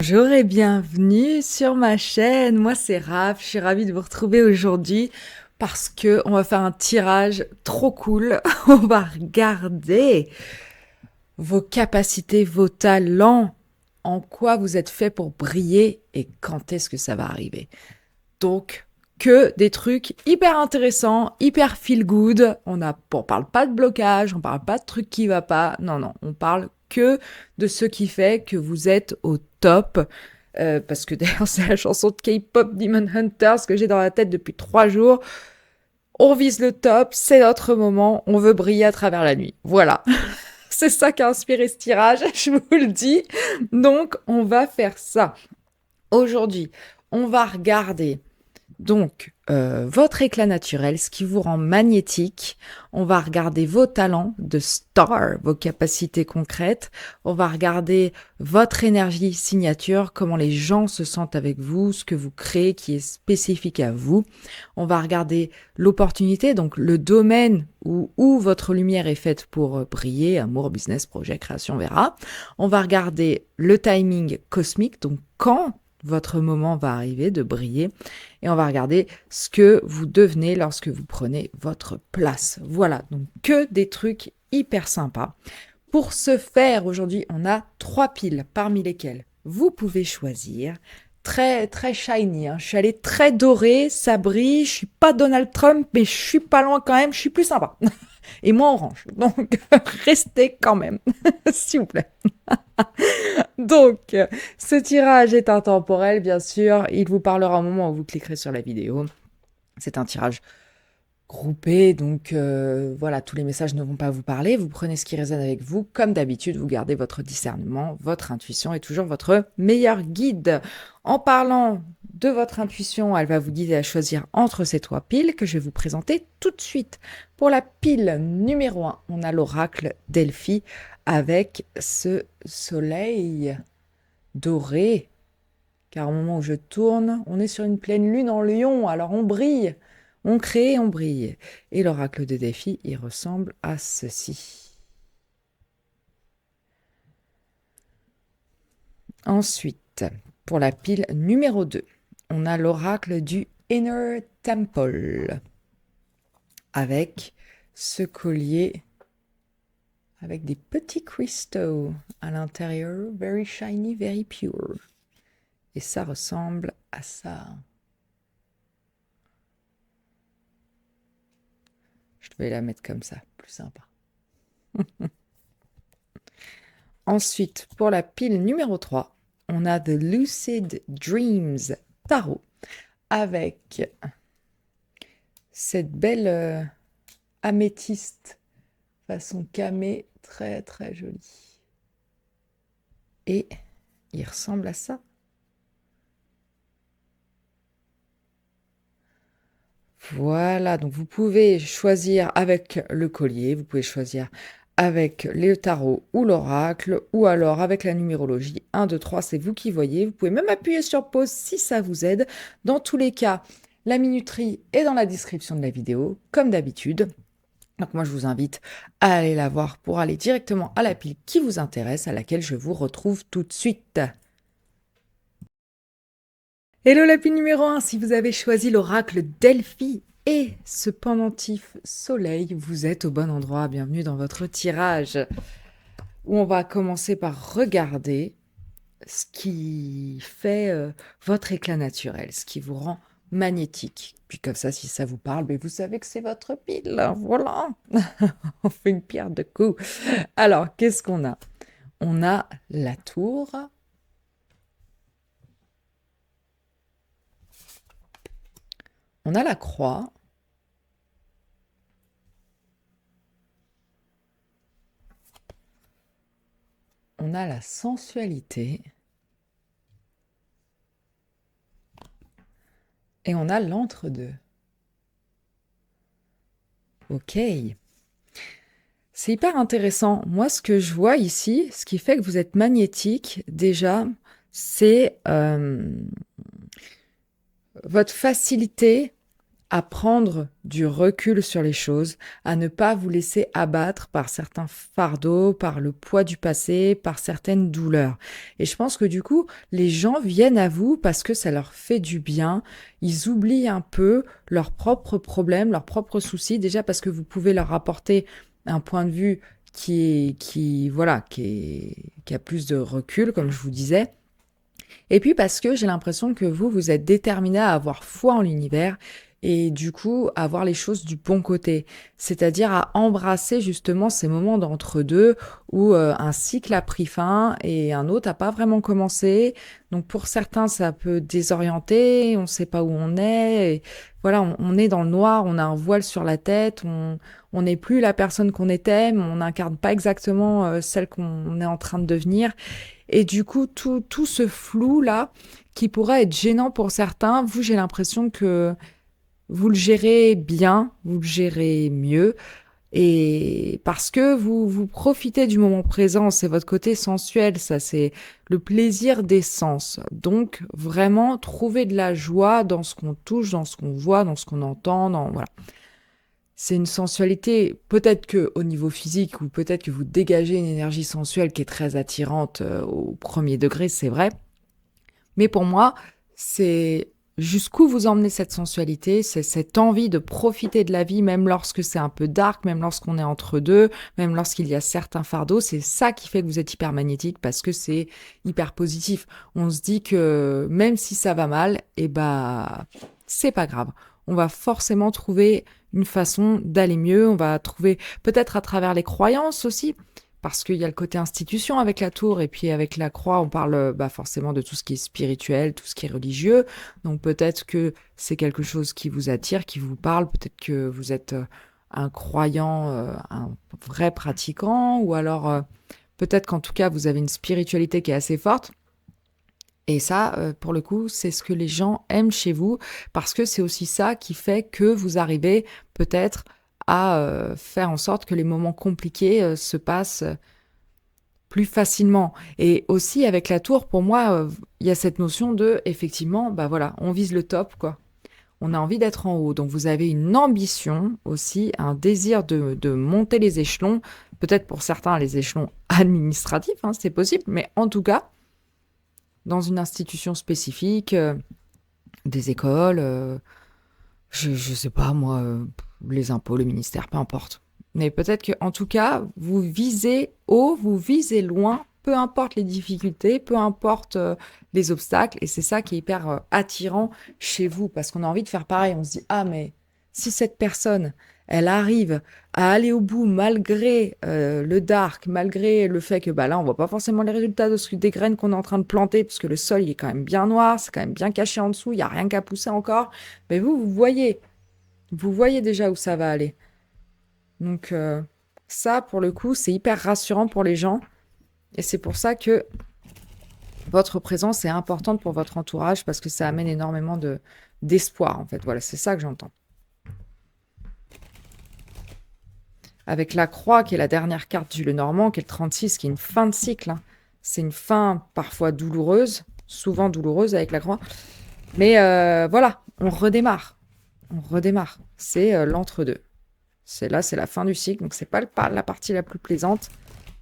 Bonjour et bienvenue sur ma chaîne. Moi, c'est Raph. Je suis ravie de vous retrouver aujourd'hui parce que on va faire un tirage trop cool. On va regarder vos capacités, vos talents, en quoi vous êtes fait pour briller et quand est-ce que ça va arriver. Donc, que des trucs hyper intéressants, hyper feel good. On parle pas de blocage, on parle pas de trucs qui va pas. Non, non, on parle que de ce qui fait que vous êtes au top. Parce que d'ailleurs, c'est la chanson de K-pop Demon Hunters que j'ai dans la tête depuis 3 jours. On vise le top, c'est notre moment, on veut briller à travers la nuit. Voilà. C'est ça qui a inspiré ce tirage, je vous le dis. Donc, on va faire ça. Aujourd'hui, on va regarder donc, votre éclat naturel, ce qui vous rend magnétique. On va regarder vos talents de star, vos capacités concrètes. On va regarder votre énergie signature, comment les gens se sentent avec vous, ce que vous créez qui est spécifique à vous. On va regarder l'opportunité, donc le domaine où votre lumière est faite pour briller, amour, business, projet, création, verra. On va regarder le timing cosmique, donc quand votre moment va arriver de briller. Et on va regarder ce que vous devenez lorsque vous prenez votre place. Voilà, donc que des trucs hyper sympas. Pour ce faire, aujourd'hui, on a 3 piles parmi lesquelles vous pouvez choisir. Très, très shiny. Je suis allée très dorée, ça brille. Je suis pas Donald Trump, mais je suis pas loin quand même. Je suis plus sympa. Et moins orange. Donc, restez quand même, s'il vous plaît. Donc, ce tirage est intemporel, bien sûr. Il vous parlera au moment où vous cliquerez sur la vidéo. C'est un tirage groupé, donc voilà, tous les messages ne vont pas vous parler. Vous prenez ce qui résonne avec vous. Comme d'habitude, vous gardez votre discernement, votre intuition est toujours votre meilleur guide. En parlant de votre intuition, elle va vous guider à choisir entre ces 3 piles que je vais vous présenter tout de suite. Pour la pile numéro 1, on a l'oracle Delphi avec ce soleil doré, car au moment où je tourne, on est sur une pleine lune en lion, alors on brille, on crée, on brille. Et l'oracle de Delphi, il ressemble à ceci. Ensuite, pour la pile numéro 2, on a l'oracle du Inner Temple, avec ce collier avec des petits cristaux à l'intérieur, very shiny, very pure. Et ça ressemble à ça. Je vais la mettre comme ça, plus sympa. Ensuite, pour la pile numéro 3, on a The Lucid Dreams Tarot avec cette belle améthyste façon camée, très très jolie. Et il ressemble à ça. Voilà, donc vous pouvez choisir avec le collier, vous pouvez choisir avec le tarot ou l'oracle, ou alors avec la numérologie 1, 2, 3, c'est vous qui voyez. Vous pouvez même appuyer sur pause si ça vous aide. Dans tous les cas, la minuterie est dans la description de la vidéo, comme d'habitude. Donc moi, je vous invite à aller la voir pour aller directement à la pile qui vous intéresse, à laquelle je vous retrouve tout de suite. Hello la pile numéro 1, si vous avez choisi l'oracle Delphi et ce pendentif soleil, vous êtes au bon endroit. Bienvenue dans votre tirage où on va commencer par regarder ce qui fait votre éclat naturel, ce qui vous rend magnétique. Puis comme ça, si ça vous parle, ben vous savez que c'est votre pile. Voilà, on fait une pierre de coups. Alors, qu'est-ce qu'on a? On a la tour. On a la croix. On a la sensualité. Et on a l'entre-deux. Ok. C'est hyper intéressant. Moi, ce que je vois ici, ce qui fait que vous êtes magnétique, déjà, c'est votre facilité à prendre du recul sur les choses, à ne pas vous laisser abattre par certains fardeaux, par le poids du passé, par certaines douleurs. Et je pense que du coup, les gens viennent à vous parce que ça leur fait du bien. Ils oublient un peu leurs propres problèmes, leurs propres soucis, déjà parce que vous pouvez leur apporter un point de vue qui a plus de recul, comme je vous disais. Et puis parce que j'ai l'impression que vous êtes déterminé à avoir foi en l'univers et du coup à voir les choses du bon côté, c'est-à-dire à embrasser justement ces moments d'entre-deux où un cycle a pris fin et un autre n'a pas vraiment commencé. Donc pour certains, ça peut désorienter, on ne sait pas où on est. Et voilà, on est dans le noir, on a un voile sur la tête, on n'est plus la personne qu'on était, mais on n'incarne pas exactement celle qu'on est en train de devenir. Et du coup, tout ce flou-là, qui pourrait être gênant pour certains, vous, j'ai l'impression que vous le gérez bien, vous le gérez mieux, et parce que vous profitez du moment présent, c'est votre côté sensuel, ça, c'est le plaisir des sens. Donc, vraiment, trouver de la joie dans ce qu'on touche, dans ce qu'on voit, dans ce qu'on entend, voilà. C'est une sensualité, peut-être que au niveau physique, ou peut-être que vous dégagez une énergie sensuelle qui est très attirante au premier degré, c'est vrai. Mais pour moi, c'est jusqu'où vous emmenez cette sensualité, c'est cette envie de profiter de la vie, même lorsque c'est un peu dark, même lorsqu'on est entre deux, même lorsqu'il y a certains fardeaux. C'est ça qui fait que vous êtes hyper magnétique, parce que c'est hyper positif. On se dit que même si ça va mal, c'est pas grave. On va forcément trouver une façon d'aller mieux. On va trouver peut-être à travers les croyances aussi, parce qu'il y a le côté institution avec la tour, et puis avec la croix, on parle forcément de tout ce qui est spirituel, tout ce qui est religieux. Donc peut-être que c'est quelque chose qui vous attire, qui vous parle. Peut-être que vous êtes un croyant, un vrai pratiquant, ou alors peut-être qu'en tout cas vous avez une spiritualité qui est assez forte. Et ça, pour le coup, c'est ce que les gens aiment chez vous, parce que c'est aussi ça qui fait que vous arrivez peut-être à faire en sorte que les moments compliqués se passent plus facilement. Et aussi avec la tour, pour moi, il y a cette notion de, effectivement, voilà, on vise le top, quoi. On a envie d'être en haut. Donc vous avez une ambition aussi, un désir de monter les échelons, peut-être pour certains les échelons administratifs, hein, c'est possible, mais en tout cas, dans une institution spécifique, des écoles, je sais pas moi, les impôts, le ministère, peu importe. Mais peut-être que, en tout cas, vous visez haut, vous visez loin, peu importe les difficultés, peu importe les obstacles, et c'est ça qui est hyper attirant chez vous, parce qu'on a envie de faire pareil. On se dit, ah mais si cette personne, elle arrive à aller au bout malgré le dark, malgré le fait que là on voit pas forcément les résultats des graines qu'on est en train de planter, parce que le sol il est quand même bien noir, c'est quand même bien caché en dessous, il y a rien qu'à pousser encore. Mais vous voyez déjà où ça va aller. Donc ça, pour le coup, c'est hyper rassurant pour les gens. Et c'est pour ça que votre présence est importante pour votre entourage, parce que ça amène énormément d'espoir, en fait. Voilà, c'est ça que j'entends. Avec la croix, qui est la dernière carte du Lenormand, qui est le 36, qui est une fin de cycle. Hein. C'est une fin parfois douloureuse, souvent douloureuse avec la croix. Mais voilà, on redémarre. On redémarre. C'est l'entre-deux. C'est la fin du cycle, donc c'est pas la partie la plus plaisante.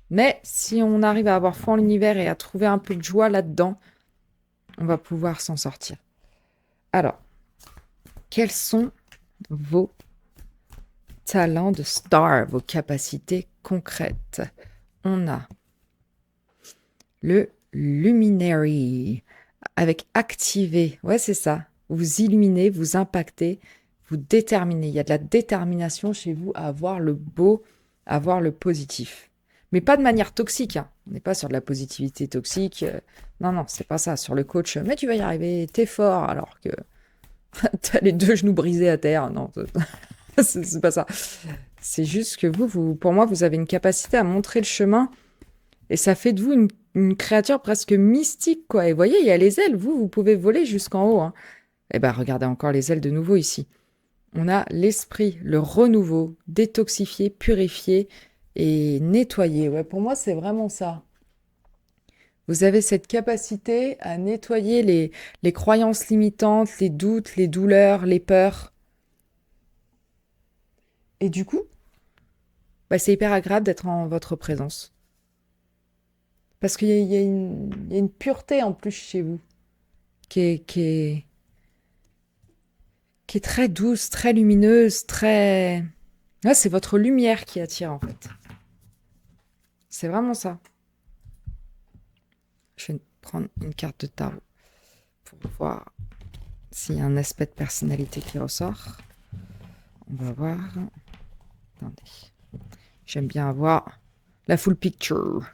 Mais si on arrive à avoir foi en l'univers et à trouver un peu de joie là-dedans, on va pouvoir s'en sortir. Alors, quels sont vos talents de star, vos capacités concrètes? On a le luminary, avec activer. Ouais, c'est ça. Vous illuminez, vous impactez, vous déterminez. Il y a de la détermination chez vous à avoir le beau, à avoir le positif. Mais pas de manière toxique. Hein. On n'est pas sur de la positivité toxique. Non, c'est pas ça. Sur le coach, mais tu vas y arriver, t'es fort, alors que t'as les 2 genoux brisés à terre. Non, c'est pas ça. C'est juste que pour moi, vous avez une capacité à montrer le chemin, et ça fait de vous une créature presque mystique, quoi. Et vous voyez, il y a les ailes. Vous pouvez voler jusqu'en haut. Hein. Et regardez encore les ailes de nouveau ici. On a l'esprit, le renouveau, détoxifié, purifié et nettoyer. Ouais, pour moi, c'est vraiment ça. Vous avez cette capacité à nettoyer les croyances limitantes, les doutes, les douleurs, les peurs. Et du coup, c'est hyper agréable d'être en votre présence. Parce qu'il y a une pureté en plus chez vous qui est, qui est, qui est très douce, très lumineuse, très... Ouais, c'est votre lumière qui attire en fait. C'est vraiment ça. Je vais prendre une carte de tarot pour voir s'il y a un aspect de personnalité qui ressort. On va voir. Attendez. J'aime bien avoir la full picture.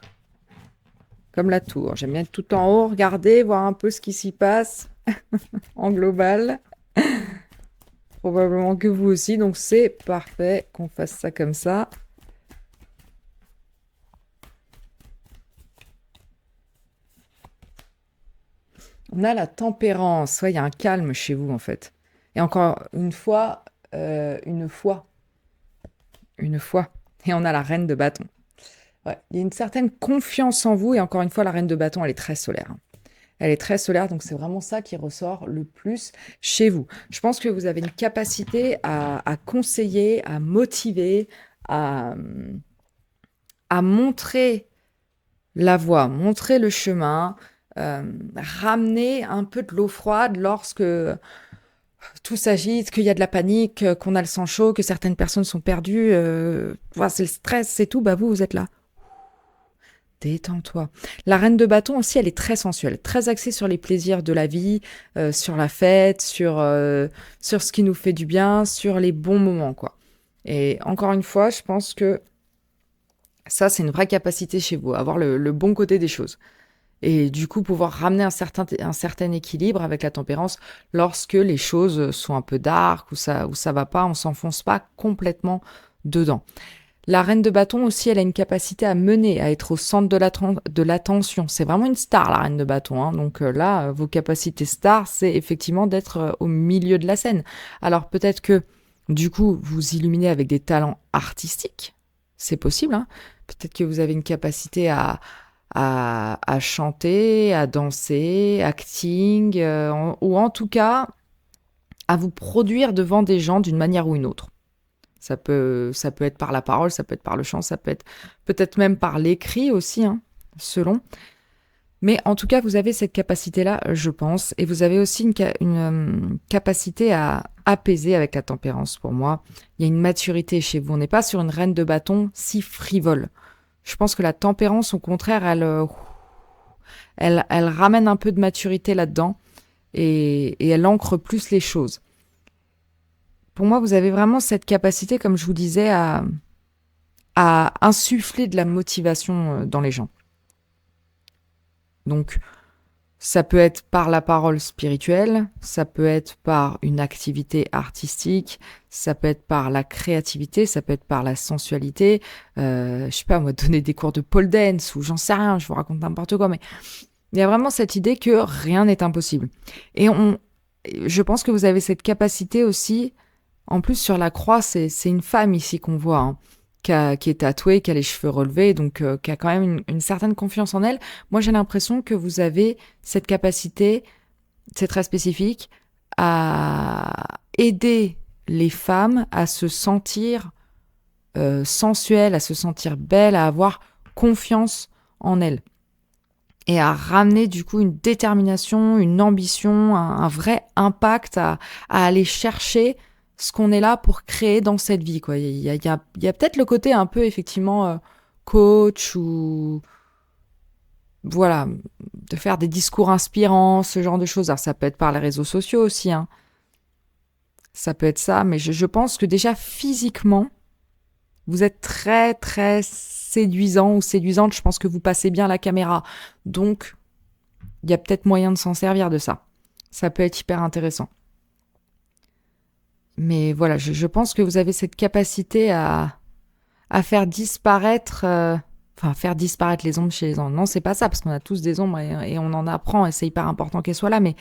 Comme la tour. J'aime bien être tout en haut, regarder, voir un peu ce qui s'y passe en global. Probablement que vous aussi. Donc c'est parfait qu'on fasse ça comme ça. On a la tempérance. Ouais, il y a un calme chez vous en fait. Et encore une fois, une foi. Une foi. Et on a la reine de bâton. Ouais, il y a une certaine confiance en vous. Et encore une fois, la reine de bâton, elle est très solaire. Elle est très solaire, donc c'est vraiment ça qui ressort le plus chez vous. Je pense que vous avez une capacité à conseiller, à motiver, à, à montrer la voie, montrer le chemin, ramener un peu de l'eau froide lorsque tout s'agite, qu'il y a de la panique, qu'on a le sang chaud, que certaines personnes sont perdues, voilà, c'est le stress, c'est tout, vous êtes là. Détends-toi. La reine de bâton aussi, elle est très sensuelle, très axée sur les plaisirs de la vie, sur la fête, sur ce qui nous fait du bien, sur les bons moments, quoi. Et encore une fois, je pense que ça, c'est une vraie capacité chez vous, avoir le bon côté des choses. Et du coup, pouvoir ramener un certain équilibre avec la tempérance lorsque les choses sont un peu dark ou ça va pas, on s'enfonce pas complètement dedans. La reine de bâton aussi, elle a une capacité à mener, à être au centre de l'attention. C'est vraiment une star, la reine de bâton, hein. Donc là, vos capacités stars, c'est effectivement d'être au milieu de la scène. Alors peut-être que, du coup, vous illuminez avec des talents artistiques. C'est possible, hein. Peut-être que vous avez une capacité à chanter, à danser, acting, ou en tout cas, à vous produire devant des gens d'une manière ou une autre. Ça peut être par la parole, ça peut être par le chant, ça peut être peut-être même par l'écrit aussi, hein, selon. Mais en tout cas, vous avez cette capacité-là, je pense. Et vous avez aussi une capacité à apaiser avec la tempérance, pour moi. Il y a une maturité chez vous. On n'est pas sur une reine de bâton si frivole. Je pense que la tempérance, au contraire, elle ramène un peu de maturité là-dedans et elle ancre plus les choses. Pour moi, vous avez vraiment cette capacité, comme je vous disais, à insuffler de la motivation dans les gens. Donc, ça peut être par la parole spirituelle, ça peut être par une activité artistique, ça peut être par la créativité, ça peut être par la sensualité. Je sais pas, moi, donner des cours de pole dance ou j'en sais rien, je vous raconte n'importe quoi, mais il y a vraiment cette idée que rien n'est impossible. Et je pense que vous avez cette capacité aussi. En plus, sur la croix, c'est une femme ici qu'on voit, hein, qui est tatouée, qui a les cheveux relevés, donc qui a quand même une certaine confiance en elle. Moi, j'ai l'impression que vous avez cette capacité, c'est très spécifique, à aider les femmes à se sentir sensuelles, à se sentir belles, à avoir confiance en elles. Et à ramener du coup une détermination, une ambition, un vrai impact à aller chercher ce qu'on est là pour créer dans cette vie, quoi. Il y a peut-être le côté un peu, effectivement, coach ou... Voilà, de faire des discours inspirants, ce genre de choses. Alors, ça peut être par les réseaux sociaux aussi, hein. Ça peut être ça, mais je pense que déjà, physiquement, vous êtes très, très séduisant ou séduisante. Je pense que vous passez bien la caméra. Donc, il y a peut-être moyen de s'en servir de ça. Ça peut être hyper intéressant. Mais voilà, je pense que vous avez cette capacité à faire disparaître... faire disparaître les ombres chez les gens. Non, c'est pas ça, parce qu'on a tous des ombres et on en apprend, et c'est hyper important qu'elles soient là, mais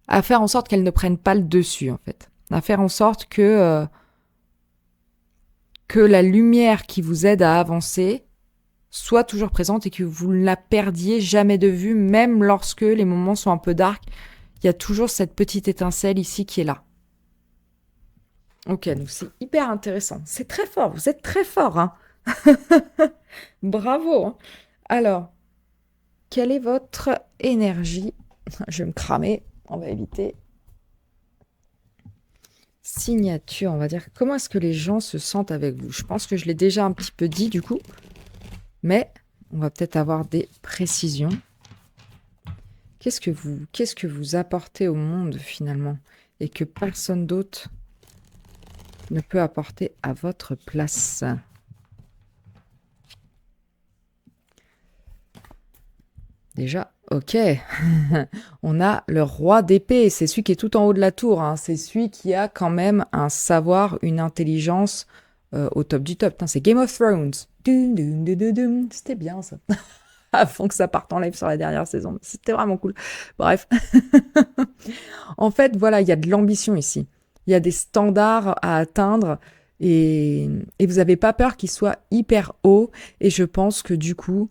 à faire en sorte qu'elles ne prennent pas le dessus, en fait. À faire en sorte que la lumière qui vous aide à avancer soit toujours présente et que vous ne la perdiez jamais de vue, même lorsque les moments sont un peu dark. Il y a toujours cette petite étincelle ici qui est là. Ok, donc c'est hyper intéressant. C'est très fort, vous êtes très fort, hein. Bravo, hein. Alors, quelle est votre énergie? Je vais me cramer, on va éviter. Signature, on va dire. Comment est-ce que les gens se sentent avec vous? Je pense que je l'ai déjà un petit peu dit du coup, mais on va peut-être avoir des précisions. Qu'est-ce que vous apportez au monde finalement et que personne d'autre ne peut apporter à votre place? Déjà, ok. On a le roi d'épée, c'est celui qui est tout en haut de la tour, hein. C'est celui qui a quand même un savoir, une intelligence au top du top. Putain, c'est Game of Thrones. C'était bien ça. Avant que ça parte en live sur la dernière saison. C'était vraiment cool. Bref. En fait, voilà, il y a de l'ambition ici. Il y a des standards à atteindre et vous n'avez pas peur qu'ils soient hyper hauts. Et je pense que du coup,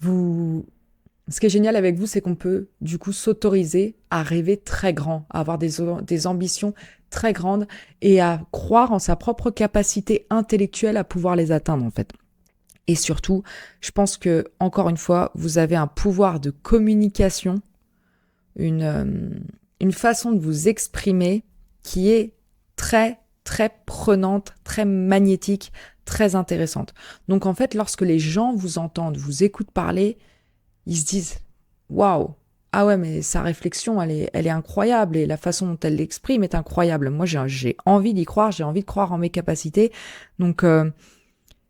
ce qui est génial avec vous, c'est qu'on peut du coup s'autoriser à rêver très grand, à avoir des ambitions très grandes et à croire en sa propre capacité intellectuelle à pouvoir les atteindre en fait. Et surtout, je pense que, encore une fois, vous avez un pouvoir de communication, une façon de vous exprimer qui est très, très prenante, très magnétique, très intéressante. Donc en fait, lorsque les gens vous entendent, vous écoutent parler, ils se disent « Waouh, ah ouais, mais sa réflexion, elle est incroyable et la façon dont elle l'exprime est incroyable. Moi, j'ai envie d'y croire, j'ai envie de croire en mes capacités. » Donc,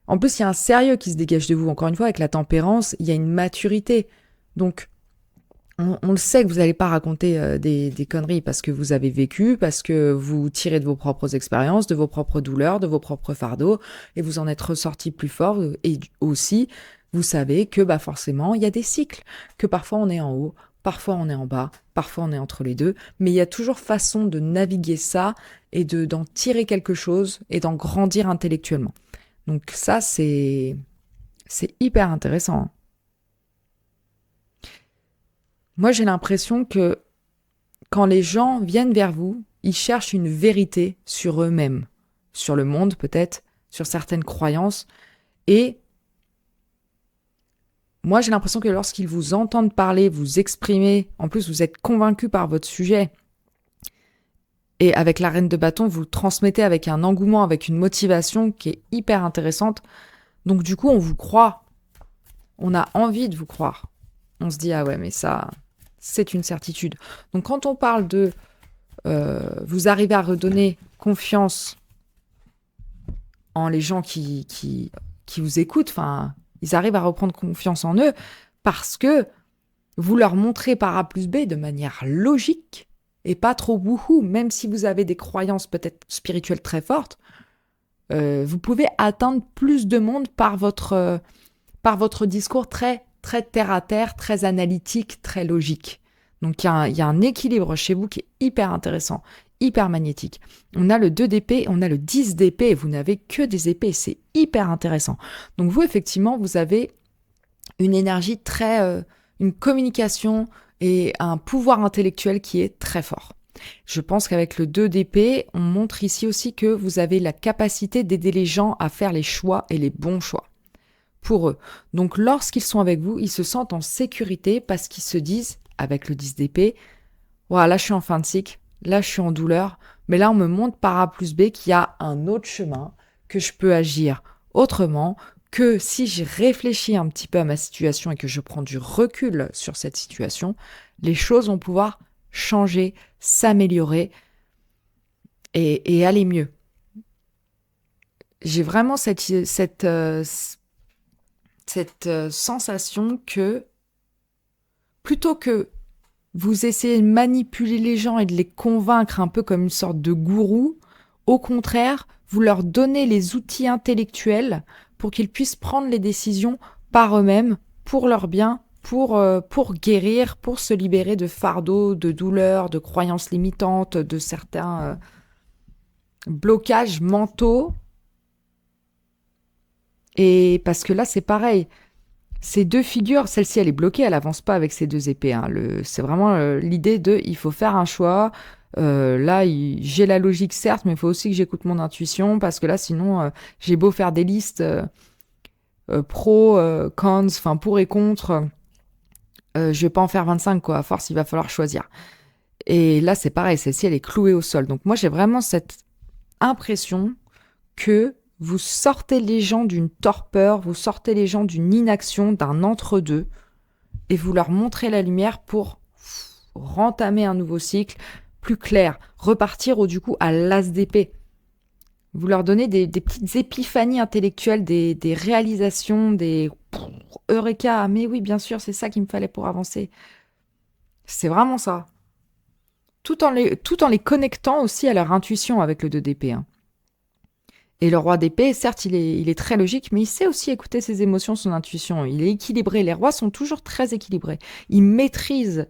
en plus, il y a un sérieux qui se dégage de vous. Encore une fois, avec la tempérance, il y a une maturité. Donc, on le sait que vous n'allez pas raconter des conneries parce que vous avez vécu, parce que vous tirez de vos propres expériences, de vos propres douleurs, de vos propres fardeaux, et vous en êtes ressorti plus fort. Et aussi, vous savez que bah forcément, il y a des cycles, que parfois on est en haut, parfois on est en bas, parfois on est entre les deux, mais il y a toujours façon de naviguer ça et d'en tirer quelque chose et d'en grandir intellectuellement. Donc ça, c'est hyper intéressant. Moi, j'ai l'impression que quand les gens viennent vers vous, ils cherchent une vérité sur eux-mêmes, sur le monde peut-être, sur certaines croyances. Et moi, j'ai l'impression que lorsqu'ils vous entendent parler, vous exprimer, en plus vous êtes convaincu par votre sujet, et avec la reine de bâton, vous transmettez avec un engouement, avec une motivation qui est hyper intéressante. Donc du coup, on vous croit. On a envie de vous croire. On se dit, ah ouais, mais ça, c'est une certitude. Donc quand on parle de vous arrivez à redonner confiance en les gens qui vous écoutent, enfin, ils arrivent à reprendre confiance en eux parce que vous leur montrez par A plus B de manière logique et pas trop wouhou, même si vous avez des croyances peut-être spirituelles très fortes, vous pouvez atteindre plus de monde par votre discours très, très terre-à-terre, très analytique, très logique. Donc il y a un équilibre chez vous qui est hyper intéressant, hyper magnétique. On a le 2 d'épée, on a le 10 d'épée, vous n'avez que des épées, c'est hyper intéressant. Donc vous, effectivement, vous avez une énergie très... une communication et un pouvoir intellectuel qui est très fort. Je pense qu'avec le 2 d'épée, on montre ici aussi que vous avez la capacité d'aider les gens à faire les choix et les bons choix pour eux. Donc lorsqu'ils sont avec vous, ils se sentent en sécurité parce qu'ils se disent, avec le 10 d'épée, voilà, là je suis en fin de cycle, là je suis en douleur, mais là on me montre par A plus B qu'il y a un autre chemin, que je peux agir autrement, que si je réfléchis un petit peu à ma situation et que je prends du recul sur cette situation, les choses vont pouvoir changer, s'améliorer et aller mieux. J'ai vraiment cette sensation que plutôt que vous essayez de manipuler les gens et de les convaincre un peu comme une sorte de gourou, au contraire, vous leur donnez les outils intellectuels pour qu'ils puissent prendre les décisions par eux-mêmes, pour leur bien, pour guérir, pour se libérer de fardeaux, de douleurs, de croyances limitantes, de certains blocages mentaux. Et parce que là, c'est pareil. Ces deux figures, celle-ci, elle est bloquée, elle avance pas avec ces deux épées. Hein. C'est vraiment l'idée de, il faut faire un choix, Là, j'ai la logique, certes, mais il faut aussi que j'écoute mon intuition, parce que là, sinon, j'ai beau faire des listes pro, cons, enfin pour et contre, je vais pas en faire 25, quoi. À force, il va falloir choisir. Et là, c'est pareil, celle-ci, elle est clouée au sol. Donc moi, j'ai vraiment cette impression que vous sortez les gens d'une torpeur, vous sortez les gens d'une inaction, d'un entre-deux, et vous leur montrez la lumière pour rentamer un nouveau cycle plus clair, repartir du coup à l'as d'épée. Vous leur donnez des petites épiphanies intellectuelles, des réalisations, des eureka, mais oui, bien sûr, c'est ça qu'il me fallait pour avancer. C'est vraiment ça. Tout en les connectant aussi à leur intuition avec le 2 d'épée. Hein. Et le roi d'épée, certes, il est très logique, mais il sait aussi écouter ses émotions, son intuition. Il est équilibré. Les rois sont toujours très équilibrés. Ils maîtrisent,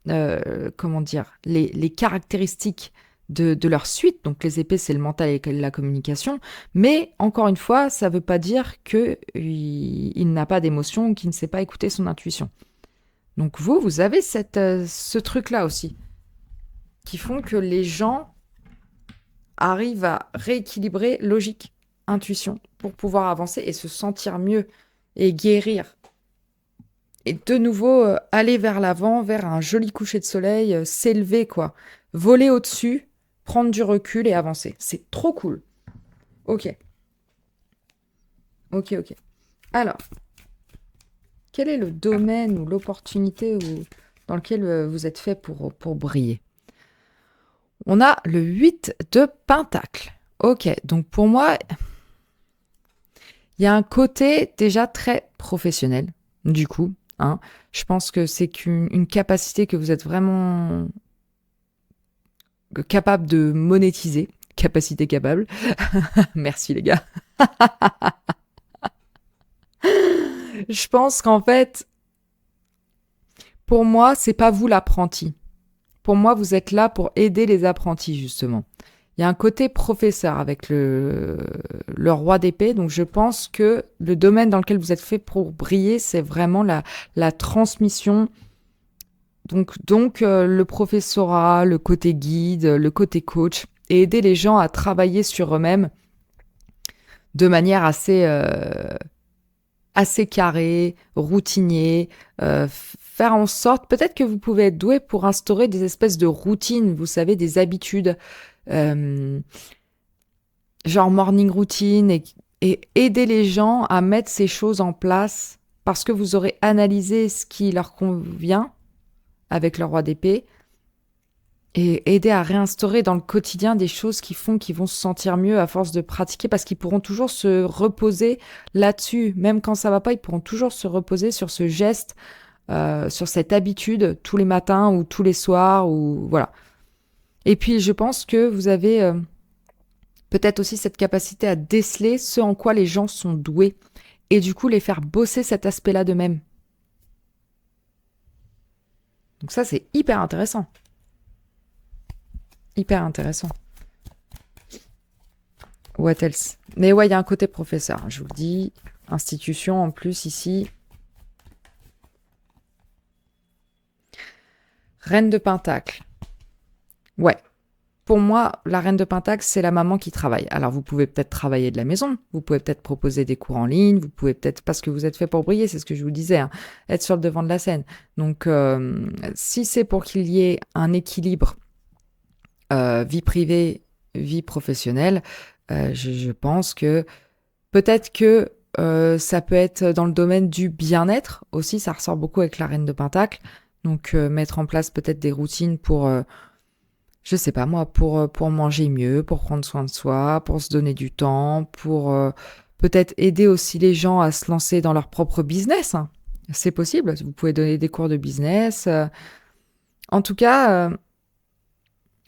comment dire, les caractéristiques de leur suite. Donc les épées, c'est le mental et la communication. Mais encore une fois, ça ne veut pas dire qu'il n'a pas d'émotion ou qu'il ne sait pas écouter son intuition. Donc vous avez ce truc-là aussi, qui font que les gens arrivent à rééquilibrer logique, intuition, pour pouvoir avancer et se sentir mieux et guérir. Et de nouveau, aller vers l'avant, vers un joli coucher de soleil, s'élever, quoi. Voler au-dessus, prendre du recul et avancer. C'est trop cool. Ok. Alors, quel est le domaine ou l'opportunité dans lequel vous êtes fait pour briller ? On a le 8 de Pentacle. Ok, donc pour moi, il y a un côté déjà très professionnel, du coup. Hein. Je pense que c'est une capacité que vous êtes vraiment capable de monétiser. Capacité capable. Merci les gars. Je pense qu'en fait, pour moi, c'est pas vous l'apprenti. Pour moi, vous êtes là pour aider les apprentis, justement. Il y a un côté professeur avec le roi d'épée, donc je pense que le domaine dans lequel vous êtes fait pour briller, c'est vraiment la transmission. Donc le professorat, le côté guide, le côté coach, et aider les gens à travailler sur eux-mêmes de manière assez carrée, routinier, faire en sorte, peut-être que vous pouvez être doué pour instaurer des espèces de routines, vous savez, des habitudes, genre morning routine, et aider les gens à mettre ces choses en place parce que vous aurez analysé ce qui leur convient avec le roi d'épée et aider à réinstaurer dans le quotidien des choses qui font qu'ils vont se sentir mieux à force de pratiquer parce qu'ils pourront toujours se reposer là-dessus. Même quand ça va pas, ils pourront toujours se reposer sur ce geste, sur cette habitude tous les matins ou tous les soirs ou voilà. Et puis je pense que vous avez peut-être aussi cette capacité à déceler ce en quoi les gens sont doués et du coup les faire bosser cet aspect-là d'eux-mêmes. Donc ça c'est hyper intéressant. Hyper intéressant. What else ? Mais ouais, il y a un côté professeur, je vous le dis. Institution en plus ici. Reine de Pentacle. Ouais. Pour moi, la reine de Pentacle, c'est la maman qui travaille. Alors, vous pouvez peut-être travailler de la maison, vous pouvez peut-être proposer des cours en ligne, vous pouvez peut-être, parce que vous êtes fait pour briller, c'est ce que je vous disais, hein, être sur le devant de la scène. Donc, si c'est pour qu'il y ait un équilibre vie privée, vie professionnelle, je pense que peut-être que ça peut être dans le domaine du bien-être aussi, ça ressort beaucoup avec la reine de Pentacle. Donc, mettre en place peut-être des routines pour... je sais pas moi, pour manger mieux, pour prendre soin de soi, pour se donner du temps, pour peut-être aider aussi les gens à se lancer dans leur propre business. Hein. C'est possible, vous pouvez donner des cours de business. En tout cas,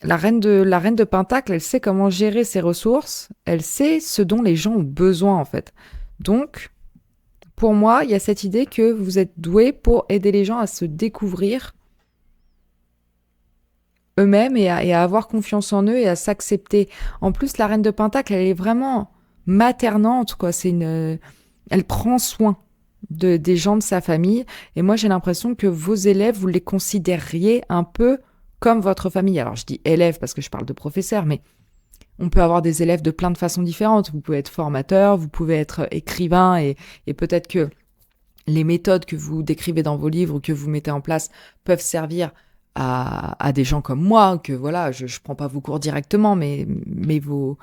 la reine de Pentacle, elle sait comment gérer ses ressources, elle sait ce dont les gens ont besoin en fait. Donc, pour moi, il y a cette idée que vous êtes doué pour aider les gens à se découvrir eux-mêmes et à avoir confiance en eux et à s'accepter. En plus, la reine de Pentacle, elle est vraiment maternante, quoi. Elle prend soin des gens de sa famille. Et moi, j'ai l'impression que vos élèves, vous les considériez un peu comme votre famille. Alors, je dis élèves parce que je parle de professeurs, mais on peut avoir des élèves de plein de façons différentes. Vous pouvez être formateur, vous pouvez être écrivain et peut-être que les méthodes que vous décrivez dans vos livres ou que vous mettez en place peuvent servir à des gens comme moi, que voilà, je prends pas vos cours directement, mais vos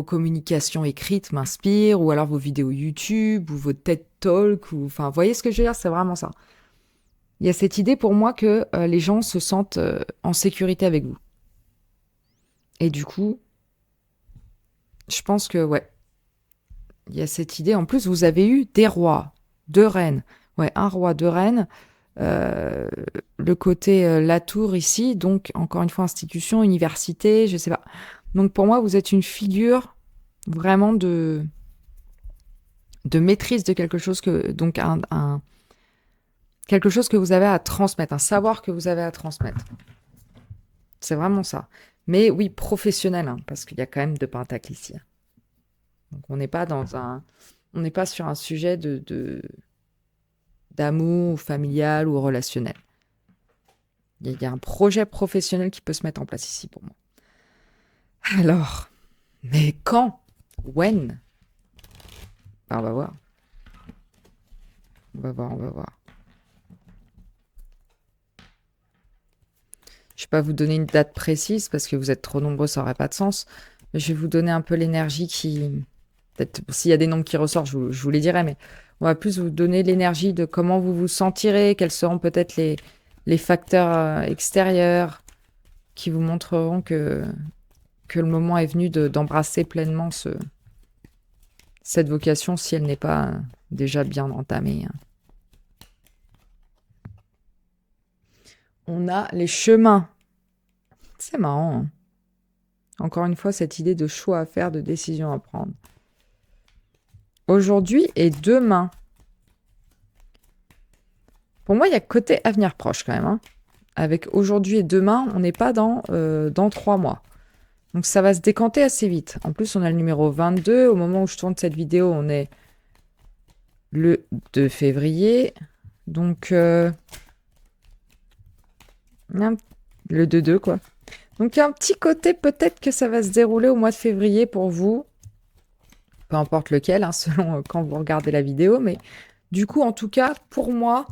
communications écrites m'inspirent, ou alors vos vidéos YouTube, ou vos TED Talk, ou enfin, vous voyez ce que je veux dire, c'est vraiment ça. Il y a cette idée pour moi que les gens se sentent en sécurité avec vous. Et du coup, je pense que, ouais, il y a cette idée. En plus, vous avez eu des rois, deux reines. Ouais, un roi, deux reines. Le côté la tour ici, donc encore une fois institution, université, je sais pas. Donc pour moi, vous êtes une figure vraiment de maîtrise de quelque chose que donc quelque chose que vous avez à transmettre, un savoir que vous avez à transmettre. C'est vraiment ça. Mais oui, professionnel, hein, parce qu'il y a quand même de pentacle ici. Donc on n'est pas sur un sujet d'amour familial ou relationnel. Il y a un projet professionnel qui peut se mettre en place ici pour moi. Alors, mais quand? When? On va voir. On va voir. Je ne vais pas vous donner une date précise parce que vous êtes trop nombreux, ça n'aurait pas de sens. Mais je vais vous donner un peu l'énergie qui... Peut-être s'il y a des nombres qui ressortent, je vous les dirai, mais on va plus vous donner l'énergie de comment vous vous sentirez, quels seront peut-être les facteurs extérieurs qui vous montreront que le moment est venu d'embrasser pleinement cette vocation si elle n'est pas déjà bien entamée. On a les chemins. C'est marrant. Hein. Encore une fois, cette idée de choix à faire, de décision à prendre. Aujourd'hui et demain. Pour moi, il y a côté avenir proche quand même. Hein. Avec aujourd'hui et demain, on n'est pas dans 3 mois. Donc ça va se décanter assez vite. En plus, on a le numéro 22. Au moment où je tourne cette vidéo, on est le 2 février. Donc, le 2-2, quoi. Donc, il y a un petit côté, peut-être que ça va se dérouler au mois de février pour vous. Peu importe lequel, hein, selon quand vous regardez la vidéo. Mais du coup, en tout cas, pour moi,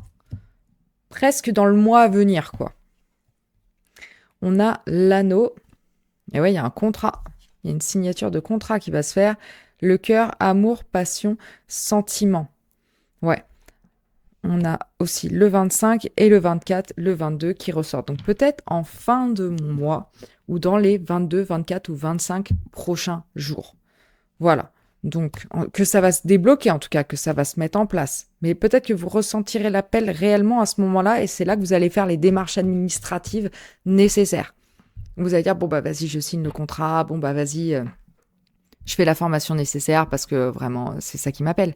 presque dans le mois à venir, quoi. On a l'anneau. Et ouais, il y a un contrat. Il y a une signature de contrat qui va se faire. Le cœur, amour, passion, sentiment. Ouais. On a aussi le 25 et le 24, le 22 qui ressortent. Donc peut-être en fin de mois ou dans les 22, 24 ou 25 prochains jours. Voilà. Donc que ça va se débloquer en tout cas, que ça va se mettre en place. Mais peut-être que vous ressentirez l'appel réellement à ce moment-là et c'est là que vous allez faire les démarches administratives nécessaires. Vous allez dire, bon bah vas-y, je signe le contrat, bon bah vas-y, je fais la formation nécessaire parce que vraiment, c'est ça qui m'appelle.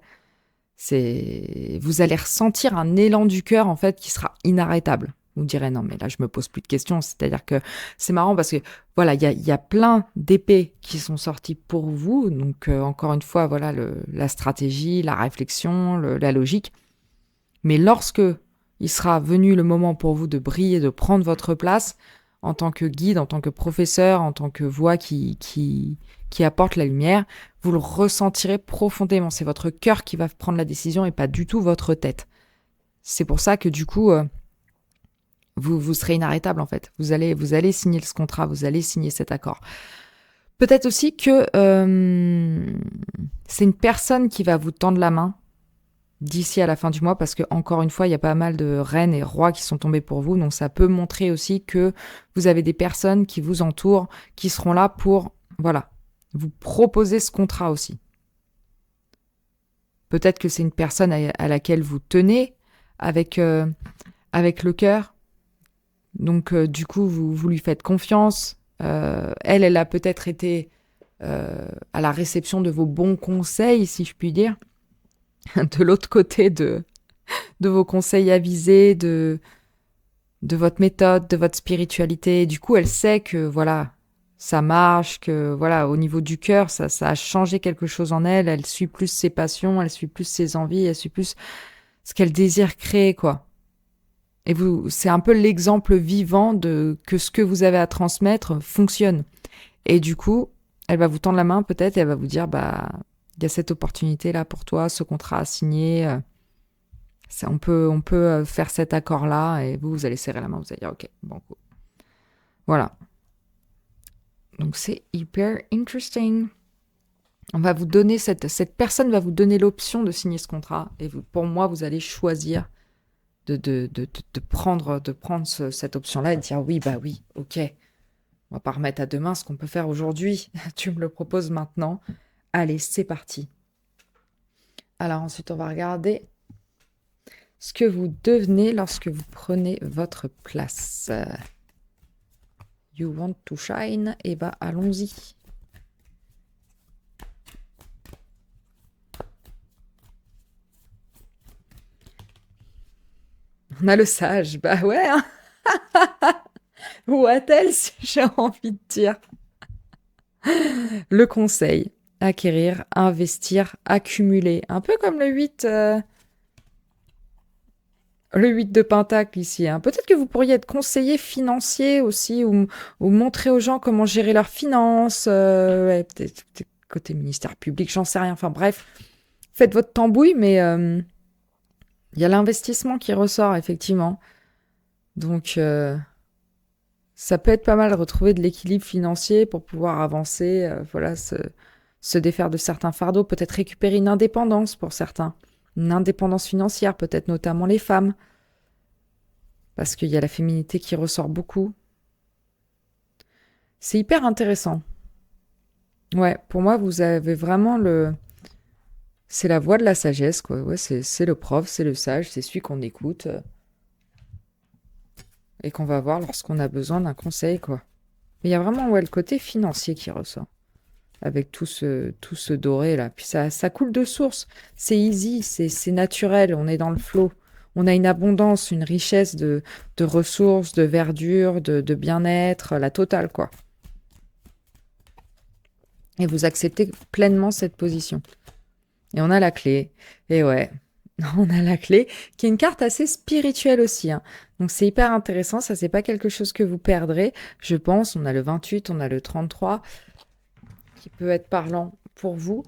Vous allez ressentir un élan du cœur en fait qui sera inarrêtable. Vous direz non mais là je me pose plus de questions. C'est-à-dire que c'est marrant parce que voilà il y a plein d'épées qui sont sorties pour vous. Donc encore une fois voilà la stratégie, la réflexion, la logique. Mais lorsque il sera venu le moment pour vous de briller, de prendre votre place en tant que guide, en tant que professeur, en tant que voix qui apporte la lumière, vous le ressentirez profondément. C'est votre cœur qui va prendre la décision et pas du tout votre tête. C'est pour ça que du coup, vous serez inarrêtable en fait. Vous allez signer ce contrat, vous allez signer cet accord. Peut-être aussi que c'est une personne qui va vous tendre la main d'ici à la fin du mois parce que encore une fois, il y a pas mal de reines et rois qui sont tombés pour vous. Donc ça peut montrer aussi que vous avez des personnes qui vous entourent, qui seront là pour, voilà, vous proposer ce contrat aussi. Peut-être que c'est une personne à laquelle vous tenez avec le cœur. Donc du coup, vous lui faites confiance. Elle a peut-être été à la réception de vos bons conseils, si je puis dire. De l'autre côté de vos conseils avisés, de votre méthode, de votre spiritualité. Du coup, elle sait que, voilà, ça marche, que, voilà, au niveau du cœur, ça a changé quelque chose en elle. Elle suit plus ses passions, elle suit plus ses envies, elle suit plus ce qu'elle désire créer, quoi. Et c'est un peu l'exemple vivant de que ce que vous avez à transmettre fonctionne. Et du coup, elle va vous tendre la main peut-être et elle va vous dire, bah, il y a cette opportunité là pour toi, ce contrat à signer. On peut faire cet accord-là et vous allez serrer la main, vous allez dire, ok, bon, cool. Voilà. Donc c'est hyper interesting. On va vous donner cette personne va vous donner l'option de signer ce contrat et pour moi, vous allez choisir de prendre cette option-là et de dire oui, bah oui, ok. On va pas remettre à demain ce qu'on peut faire aujourd'hui. Tu me le proposes maintenant. Allez, c'est parti. Alors ensuite, on va regarder ce que vous devenez lorsque vous prenez votre place. You want to shine? Eh bah, allons-y. On a le sage. Bah ouais, hein. What else, j'ai envie de dire. Le conseil. Acquérir, investir, accumuler. Un peu comme le 8... Le 8 de Pentacle ici. Hein. Peut-être que vous pourriez être conseiller financier aussi ou montrer aux gens comment gérer leurs finances. Ouais, peut-être côté ministère public, j'en sais rien. Enfin bref, faites votre tambouille, mais il y a l'investissement qui ressort effectivement. Donc ça peut être pas mal de retrouver de l'équilibre financier pour pouvoir avancer, voilà, se défaire de certains fardeaux, peut-être récupérer une indépendance pour certains. Une indépendance financière, peut-être notamment les femmes. Parce qu'il y a la féminité qui ressort beaucoup. C'est hyper intéressant. Ouais, pour moi, vous avez vraiment c'est la voix de la sagesse, quoi. Ouais, c'est le prof, c'est le sage, c'est celui qu'on écoute. Et qu'on va voir lorsqu'on a besoin d'un conseil, quoi. Mais il y a vraiment, ouais, le côté financier qui ressort. Avec tout ce doré, là. Puis ça coule de source. C'est easy, c'est naturel, on est dans le flow. On a une abondance, une richesse de ressources, de verdure, de bien-être, la totale, quoi. Et vous acceptez pleinement cette position. Et on a la clé. Et ouais, on a la clé, qui est une carte assez spirituelle aussi. Hein. Donc c'est hyper intéressant, ça c'est pas quelque chose que vous perdrez. Je pense, on a le 28, on a le 33, qui peut être parlant pour vous.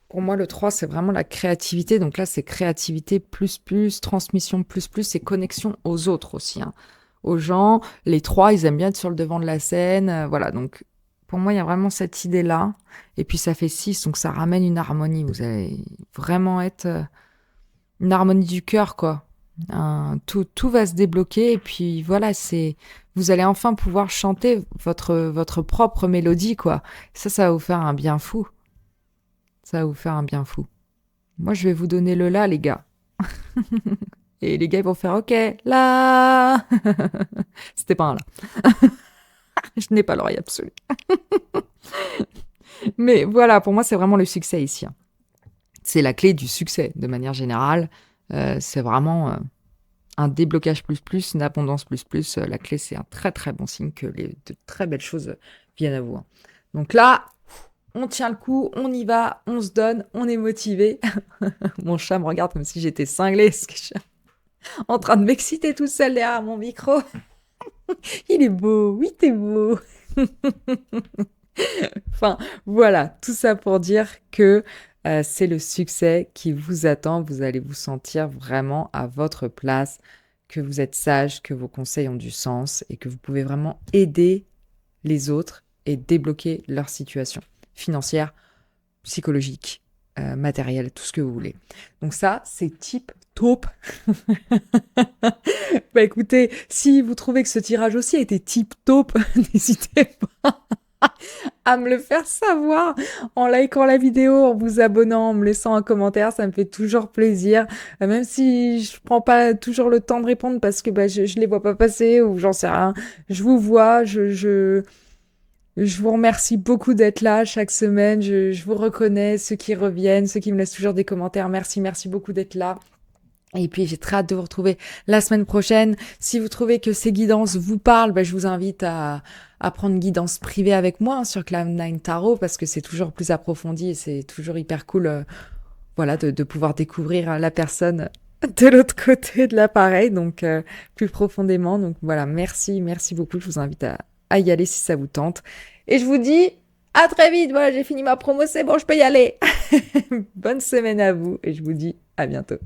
Pour moi, le 3, c'est vraiment la créativité. Donc là, c'est créativité plus, transmission plus, et connexion aux autres aussi. Hein. Aux gens, les 3, ils aiment bien être sur le devant de la scène. Voilà, donc pour moi, il y a vraiment cette idée-là. Et puis ça fait 6, donc ça ramène une harmonie. Vous allez vraiment être une harmonie du cœur, quoi. Tout va se débloquer. Et puis voilà, vous allez enfin pouvoir chanter votre propre mélodie, quoi. Ça va vous faire un bien fou. Ça va vous faire un bien fou. Moi, je vais vous donner le la, les gars. Et les gars, ils vont faire OK, là. C'était pas un là. Je n'ai pas l'oreille absolue. Mais voilà, pour moi, c'est vraiment le succès ici. Hein. C'est la clé du succès, de manière générale. C'est vraiment un déblocage plus, une abondance plus. La clé, c'est un très, très bon signe que de très belles choses viennent à vous. Hein. Donc là, on tient le coup, on y va, on se donne, on est motivé. Mon chat me regarde comme si j'étais cinglée, parce que je suis en train de m'exciter toute seule derrière mon micro. Il est beau, oui, t'es beau. Enfin, voilà, tout ça pour dire que c'est le succès qui vous attend. Vous allez vous sentir vraiment à votre place, que vous êtes sage, que vos conseils ont du sens et que vous pouvez vraiment aider les autres et débloquer leur situation financière, psychologique, matérielle, tout ce que vous voulez. Donc ça, c'est tip top. Bah écoutez, si vous trouvez que ce tirage aussi a été tip top, n'hésitez pas à me le faire savoir en likant la vidéo, en vous abonnant, en me laissant un commentaire, ça me fait toujours plaisir. Même si je prends pas toujours le temps de répondre parce que je les vois pas passer ou j'en sais rien. Je vous vois, je vous remercie beaucoup d'être là chaque semaine. Je vous reconnais, ceux qui reviennent, ceux qui me laissent toujours des commentaires. Merci beaucoup d'être là. Et puis, j'ai très hâte de vous retrouver la semaine prochaine. Si vous trouvez que ces guidances vous parlent, je vous invite à prendre une guidance privée avec moi sur Cloud9 Tarot parce que c'est toujours plus approfondi et c'est toujours hyper cool voilà, de pouvoir découvrir la personne de l'autre côté de l'appareil, donc plus profondément. Donc voilà, merci beaucoup. Je vous invite à y aller si ça vous tente. Et je vous dis à très vite. Voilà, j'ai fini ma promo, c'est bon, je peux y aller. Bonne semaine à vous et je vous dis à bientôt.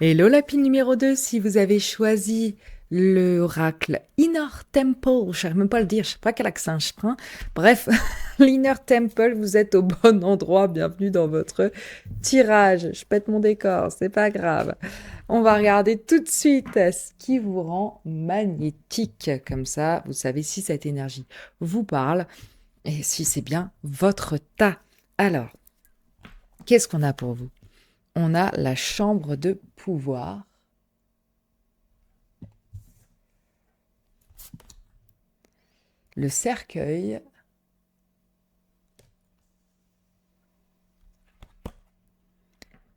Hello lapin numéro 2, si vous avez choisi l'oracle Inner Temple, je ne sais même pas le dire, je ne sais pas quel accent je prends. Bref, l'Inner Temple, vous êtes au bon endroit, bienvenue dans votre tirage. Je pète mon décor, c'est pas grave. On va regarder tout de suite ce qui vous rend magnétique. Comme ça, vous savez si cette énergie vous parle et si c'est bien votre tas. Alors, qu'est-ce qu'on a pour vous? On a la chambre de pouvoir. Le cercueil.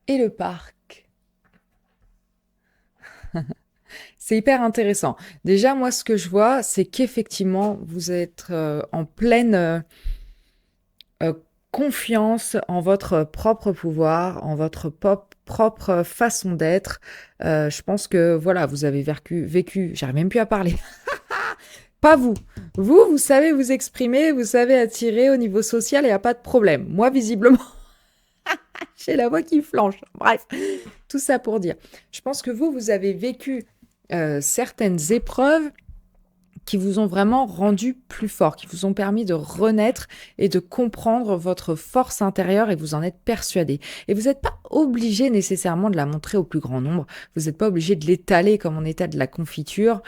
Et le parc. C'est hyper intéressant. Déjà, moi, ce que je vois, c'est qu'effectivement, vous êtes en pleine confiance en votre propre pouvoir, en votre propre façon d'être. Je pense que, voilà, vous avez vécu, j'arrive même plus à parler. Pas vous. Vous savez vous exprimer, vous savez attirer au niveau social, il n'y a pas de problème. Moi, visiblement, j'ai la voix qui flanche. Bref, tout ça pour dire. Je pense que vous avez vécu certaines épreuves qui vous ont vraiment rendu plus fort, qui vous ont permis de renaître et de comprendre votre force intérieure et vous en êtes persuadé. Et vous n'êtes pas obligé nécessairement de la montrer au plus grand nombre. Vous n'êtes pas obligé de l'étaler comme on étale de la confiture.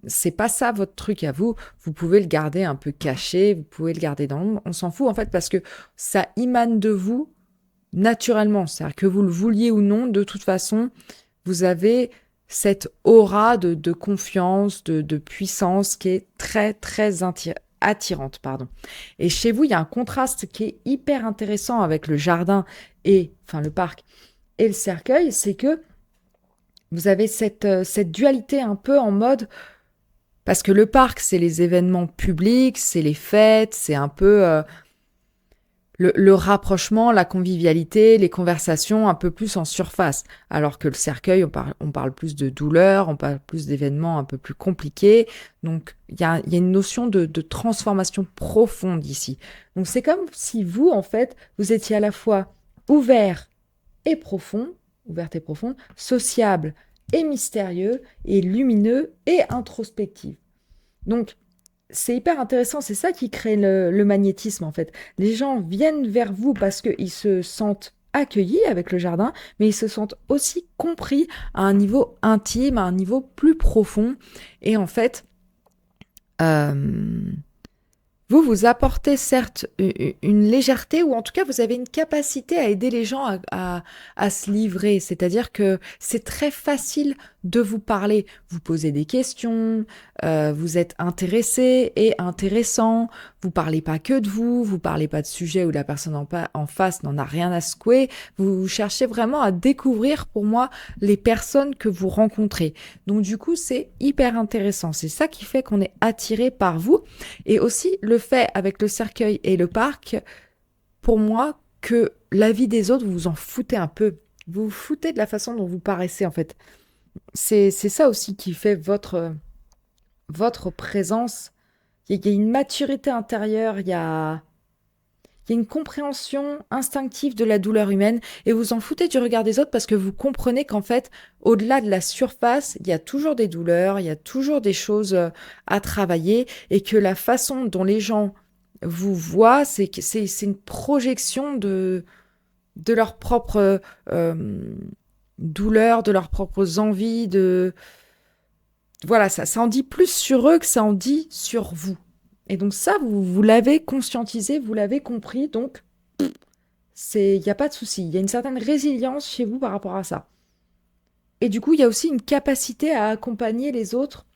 C'est pas ça votre truc à vous. Vous pouvez le garder un peu caché, vous pouvez le garder dans l'ombre. On s'en fout en fait parce que ça émane de vous naturellement. C'est-à-dire que vous le vouliez ou non, de toute façon, vous avez cette aura de confiance, de puissance qui est très, très attirante. Pardon. Et chez vous, il y a un contraste qui est hyper intéressant avec le jardin enfin le parc et le cercueil, c'est que vous avez cette dualité un peu en mode, parce que le parc, c'est les événements publics, c'est les fêtes, c'est un peu le rapprochement, la convivialité, les conversations un peu plus en surface. Alors que le cercueil, on parle plus de douleur, on parle plus d'événements un peu plus compliqués. Donc, il y a une notion de transformation profonde ici. Donc, c'est comme si vous, en fait, vous étiez à la fois ouverte et profond, sociable et mystérieux, et lumineux et introspectif. Donc, c'est hyper intéressant, c'est ça qui crée le magnétisme en fait. Les gens viennent vers vous parce qu'ils se sentent accueillis avec le jardin, mais ils se sentent aussi compris à un niveau intime, à un niveau plus profond. Et en fait, euh, vous apportez certes une légèreté, ou en tout cas vous avez une capacité à aider les gens à se livrer. C'est-à-dire que c'est très facile de vous parler. Vous posez des questions, vous êtes intéressé et intéressant, vous parlez pas que de vous parlez pas de sujets où la personne en face n'en a rien à secouer. Vous cherchez vraiment à découvrir, pour moi, les personnes que vous rencontrez. Donc du coup, c'est hyper intéressant. C'est ça qui fait qu'on est attiré par vous. Et aussi le fait avec le cercueil et le parc, pour moi, que la vie des autres, vous vous en foutez un peu. Vous vous foutez de la façon dont vous paraissez, en fait. C'est ça aussi qui fait votre présence. Il y a une maturité intérieure, il y a une compréhension instinctive de la douleur humaine et vous en foutez du regard des autres parce que vous comprenez qu'en fait, au-delà de la surface, il y a toujours des douleurs, il y a toujours des choses à travailler et que la façon dont les gens vous voient, c'est une projection de leur propre douleur, de leurs propres envies, voilà, ça en dit plus sur eux que ça en dit sur vous. Et donc ça, vous l'avez conscientisé, vous l'avez compris, donc il n'y a pas de souci. Il y a une certaine résilience chez vous par rapport à ça. Et du coup, il y a aussi une capacité à accompagner les autres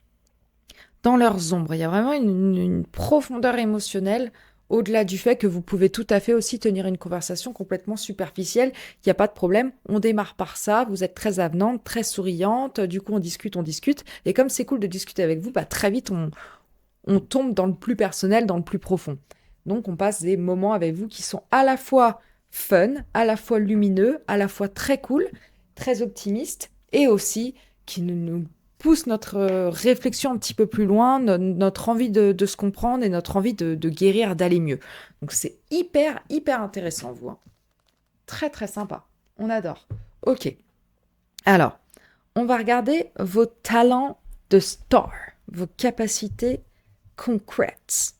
dans leurs ombres. Il y a vraiment une profondeur émotionnelle au-delà du fait que vous pouvez tout à fait aussi tenir une conversation complètement superficielle. Il n'y a pas de problème. On démarre par ça. Vous êtes très avenante, très souriante. Du coup, on discute. Et comme c'est cool de discuter avec vous, très vite, on tombe dans le plus personnel, dans le plus profond. Donc, on passe des moments avec vous qui sont à la fois fun, à la fois lumineux, à la fois très cool. très optimiste et aussi qui nous pousse notre réflexion un petit peu plus loin, notre envie de se comprendre et notre envie de guérir, d'aller mieux. Donc c'est hyper, hyper intéressant, vous. Hein. Très, très sympa. On adore. Ok. Alors, on va regarder vos talents de star, vos capacités concrètes.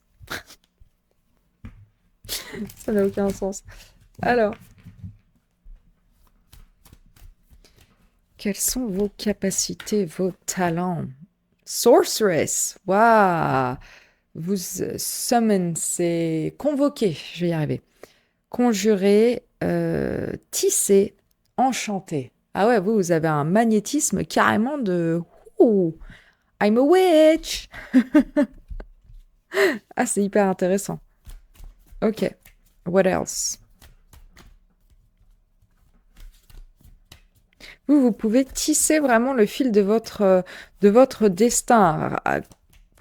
Ça n'a aucun sens. Alors, quelles sont vos capacités, vos talents? Sorceress. Waouh. Vous summon, c'est convoquer, je vais y arriver. Conjurer, tisser, enchanter. Ah ouais, vous avez un magnétisme carrément de... Ouh, I'm a witch. Ah, c'est hyper intéressant. Ok. What else? Vous pouvez tisser vraiment le fil de votre destin.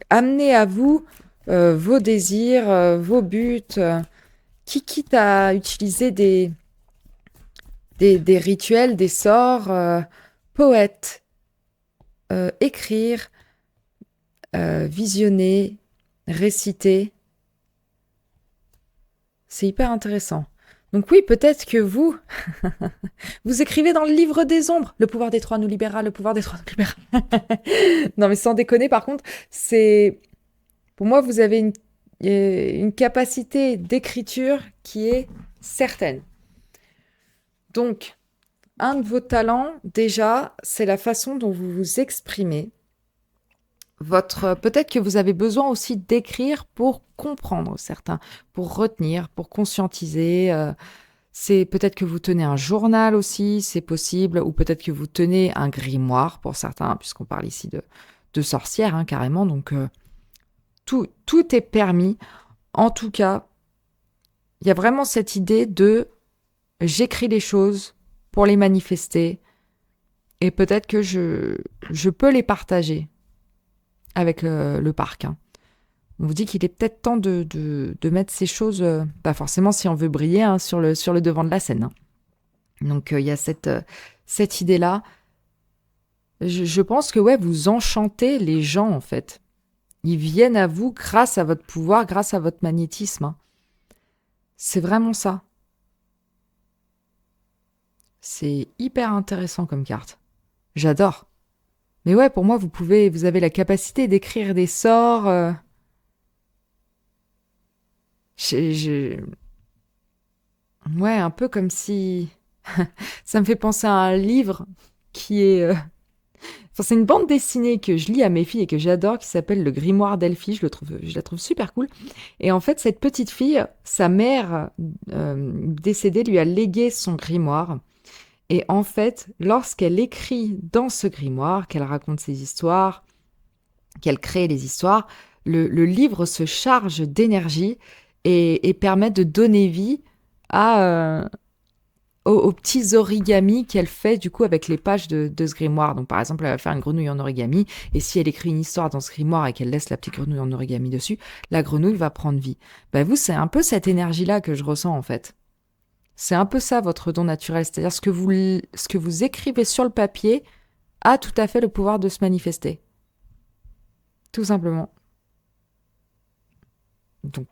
Amener à vous vos désirs, vos buts. Qui quitte à utiliser des rituels, des sorts, poète, écrire, visionner, réciter. C'est hyper intéressant. Donc oui, peut-être que vous, vous écrivez dans le livre des ombres. Le pouvoir des trois nous libérera, le pouvoir des trois nous libérera. Non mais sans déconner, par contre, c'est... Pour moi, vous avez une capacité d'écriture qui est certaine. Donc, un de vos talents, déjà, c'est la façon dont vous vous exprimez. Peut-être que vous avez besoin aussi d'écrire pour comprendre certains, pour retenir, pour conscientiser. C'est peut-être que vous tenez un journal aussi, c'est possible, ou peut-être que vous tenez un grimoire pour certains, puisqu'on parle ici de sorcières, hein, carrément. Donc, tout est permis. En tout cas, il y a vraiment cette idée de j'écris les choses pour les manifester et peut-être que je peux les partager avec le parc. Hein. On vous dit qu'il est peut-être temps de mettre ces choses, pas forcément si on veut briller, hein, sur le devant de la scène. Hein. Donc il y a cette idée-là. Je pense que ouais, vous enchantez les gens en fait. Ils viennent à vous grâce à votre pouvoir, grâce à votre magnétisme. Hein. C'est vraiment ça. C'est hyper intéressant comme carte. J'adore. Mais ouais, pour moi, vous avez la capacité d'écrire des sorts. J'ai- Ouais, un peu comme si... Ça me fait penser à un livre qui est... Enfin, c'est une bande dessinée que je lis à mes filles et que j'adore, qui s'appelle Le Grimoire d'Elphie. Je la trouve super cool. Et en fait, cette petite fille, sa mère décédée lui a légué son grimoire. Et en fait, lorsqu'elle écrit dans ce grimoire, qu'elle raconte ses histoires, qu'elle crée les histoires, le livre se charge d'énergie et permet de donner vie à, aux petits origamis qu'elle fait du coup avec les pages de ce grimoire. Donc par exemple, elle va faire une grenouille en origami, et si elle écrit une histoire dans ce grimoire et qu'elle laisse la petite grenouille en origami dessus, la grenouille va prendre vie. Ben vous, c'est un peu cette énergie-là que je ressens en fait. C'est un peu ça votre don naturel, c'est-à-dire ce que vous écrivez sur le papier a tout à fait le pouvoir de se manifester. Tout simplement. Donc,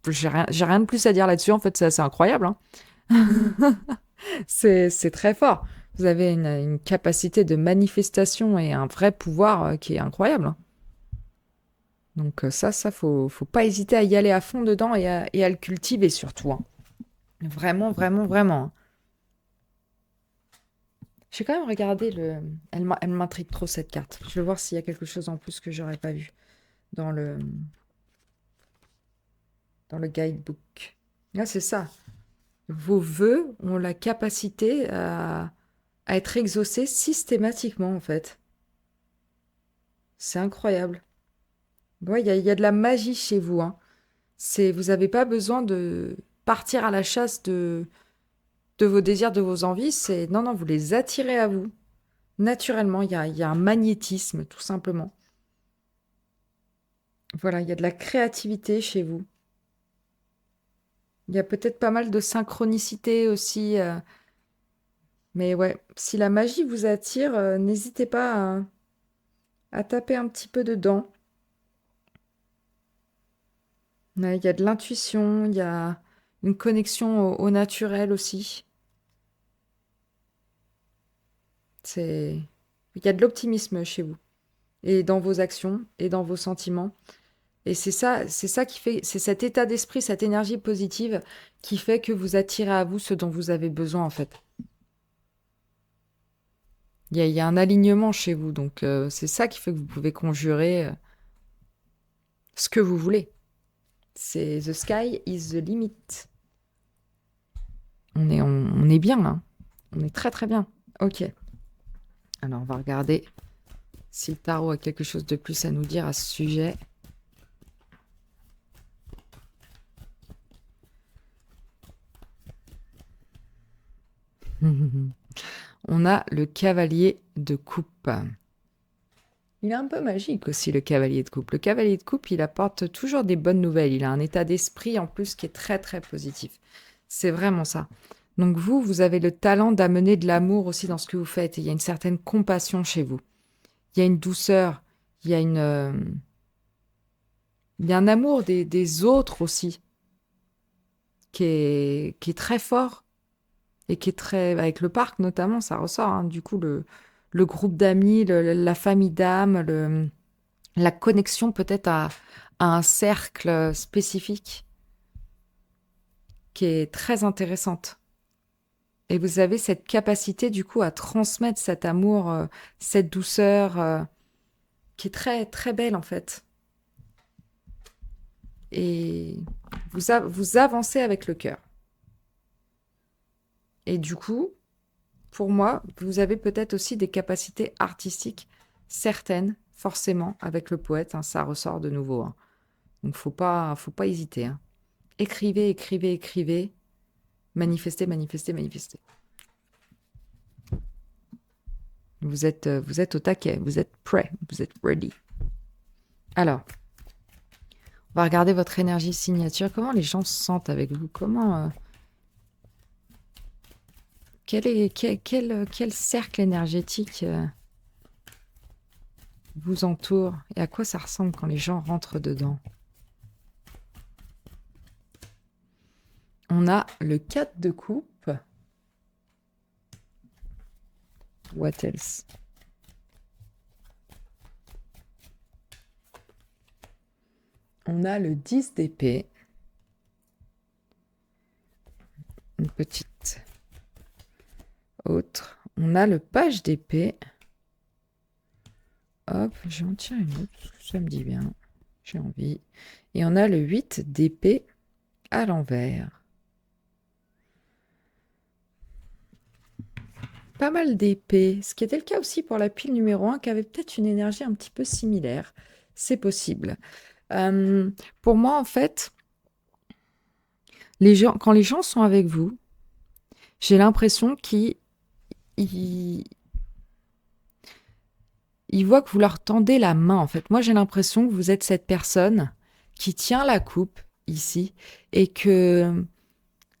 j'ai rien de plus à dire là-dessus. En fait, c'est assez incroyable. Hein. C'est très fort. Vous avez une capacité de manifestation et un vrai pouvoir qui est incroyable. Hein. Donc faut pas hésiter à y aller à fond dedans et à le cultiver surtout. Hein. Vraiment, vraiment, vraiment. Hein. Je vais quand même regarder le... Elle m'intrigue trop cette carte. Je vais voir s'il y a quelque chose en plus que j'aurais pas vu dans le guidebook. Ah, c'est ça. Vos vœux ont la capacité à être exaucés systématiquement, en fait. C'est incroyable. Ouais, il y a de la magie chez vous. Hein. Vous n'avez pas besoin de partir à la chasse de vos désirs, de vos envies. Non, non, vous les attirez à vous. Naturellement, il y a un magnétisme, tout simplement. Voilà, il y a de la créativité chez vous. Il y a peut-être pas mal de synchronicité aussi. Mais ouais, si la magie vous attire, n'hésitez pas à taper un petit peu dedans. Ouais, il y a de l'intuition, il y a une connexion au naturel aussi. C'est... Il y a de l'optimisme chez vous, et dans vos actions, et dans vos sentiments. Et c'est ça qui fait, c'est cet état d'esprit, cette énergie positive qui fait que vous attirez à vous ce dont vous avez besoin en fait. Il y a un alignement chez vous, donc c'est ça qui fait que vous pouvez conjurer ce que vous voulez. C'est the sky is the limit. On est bien là. On est très très bien. Ok. Alors on va regarder si le tarot a quelque chose de plus à nous dire à ce sujet. On a le cavalier de coupe. Il est un peu magique aussi, le cavalier de coupe. Le cavalier de coupe, il apporte toujours des bonnes nouvelles. Il a un état d'esprit en plus qui est très très positif. C'est vraiment ça. Donc vous avez le talent d'amener de l'amour aussi dans ce que vous faites. Et il y a une certaine compassion chez vous. Il y a une douceur. Il y a il y a un amour des autres aussi qui est très fort et qui est très... Avec le parc notamment, ça ressort. Hein. Du coup, le groupe d'amis, la famille d'âmes, la connexion peut-être à un cercle spécifique qui est très intéressante. Et vous avez cette capacité du coup à transmettre cet amour, cette douceur qui est très très belle en fait. Et vous avancez avec le cœur. Et du coup, pour moi, vous avez peut-être aussi des capacités artistiques certaines, forcément, avec le poète. Hein, ça ressort de nouveau. Hein. Donc faut pas hésiter. Hein. Écrivez, écrivez, écrivez. Manifestez, manifestez, manifestez. Vous êtes au taquet, vous êtes prêt, vous êtes ready. Alors, on va regarder votre énergie signature. Comment les gens se sentent avec vous? Comment quel cercle énergétique vous entoure et à quoi ça ressemble quand les gens rentrent dedans? On a le 4 de coupe. What else? On a le 10 d'épée. Une petite autre. On a le page d'épée. Hop, j'en tiens une autre, parce que ça me dit bien. J'ai envie. Et on a le 8 d'épée à l'envers. Pas mal d'épées, ce qui était le cas aussi pour la pile numéro 1, qui avait peut-être une énergie un petit peu similaire. C'est possible. Pour moi, en fait, quand les gens sont avec vous, j'ai l'impression qu'ils voient que vous leur tendez la main, en fait. Moi, j'ai l'impression que vous êtes cette personne qui tient la coupe ici et que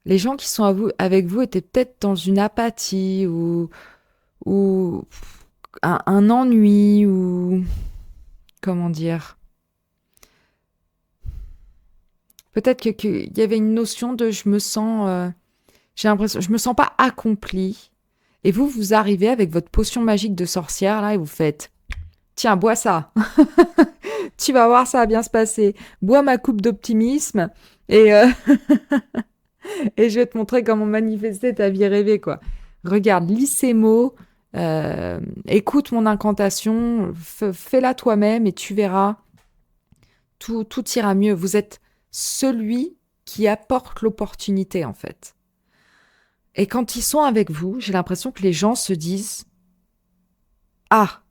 les gens qui sont avec vous étaient peut-être dans une apathie ou un ennui ou... Comment dire? Peut-être qu'il y avait une notion de j'ai l'impression, je me sens pas accomplie. Et vous arrivez avec votre potion magique de sorcière là et vous faites, tiens, bois ça. Tu vas voir, ça va bien se passer. Bois ma coupe d'optimisme et et je vais te montrer comment manifester ta vie rêvée quoi. Regarde, lis ces mots, écoute mon incantation, fais-la toi-même et tu verras, tout ira mieux. Vous êtes celui qui apporte l'opportunité en fait. Et quand ils sont avec vous, j'ai l'impression que les gens se disent « Ah,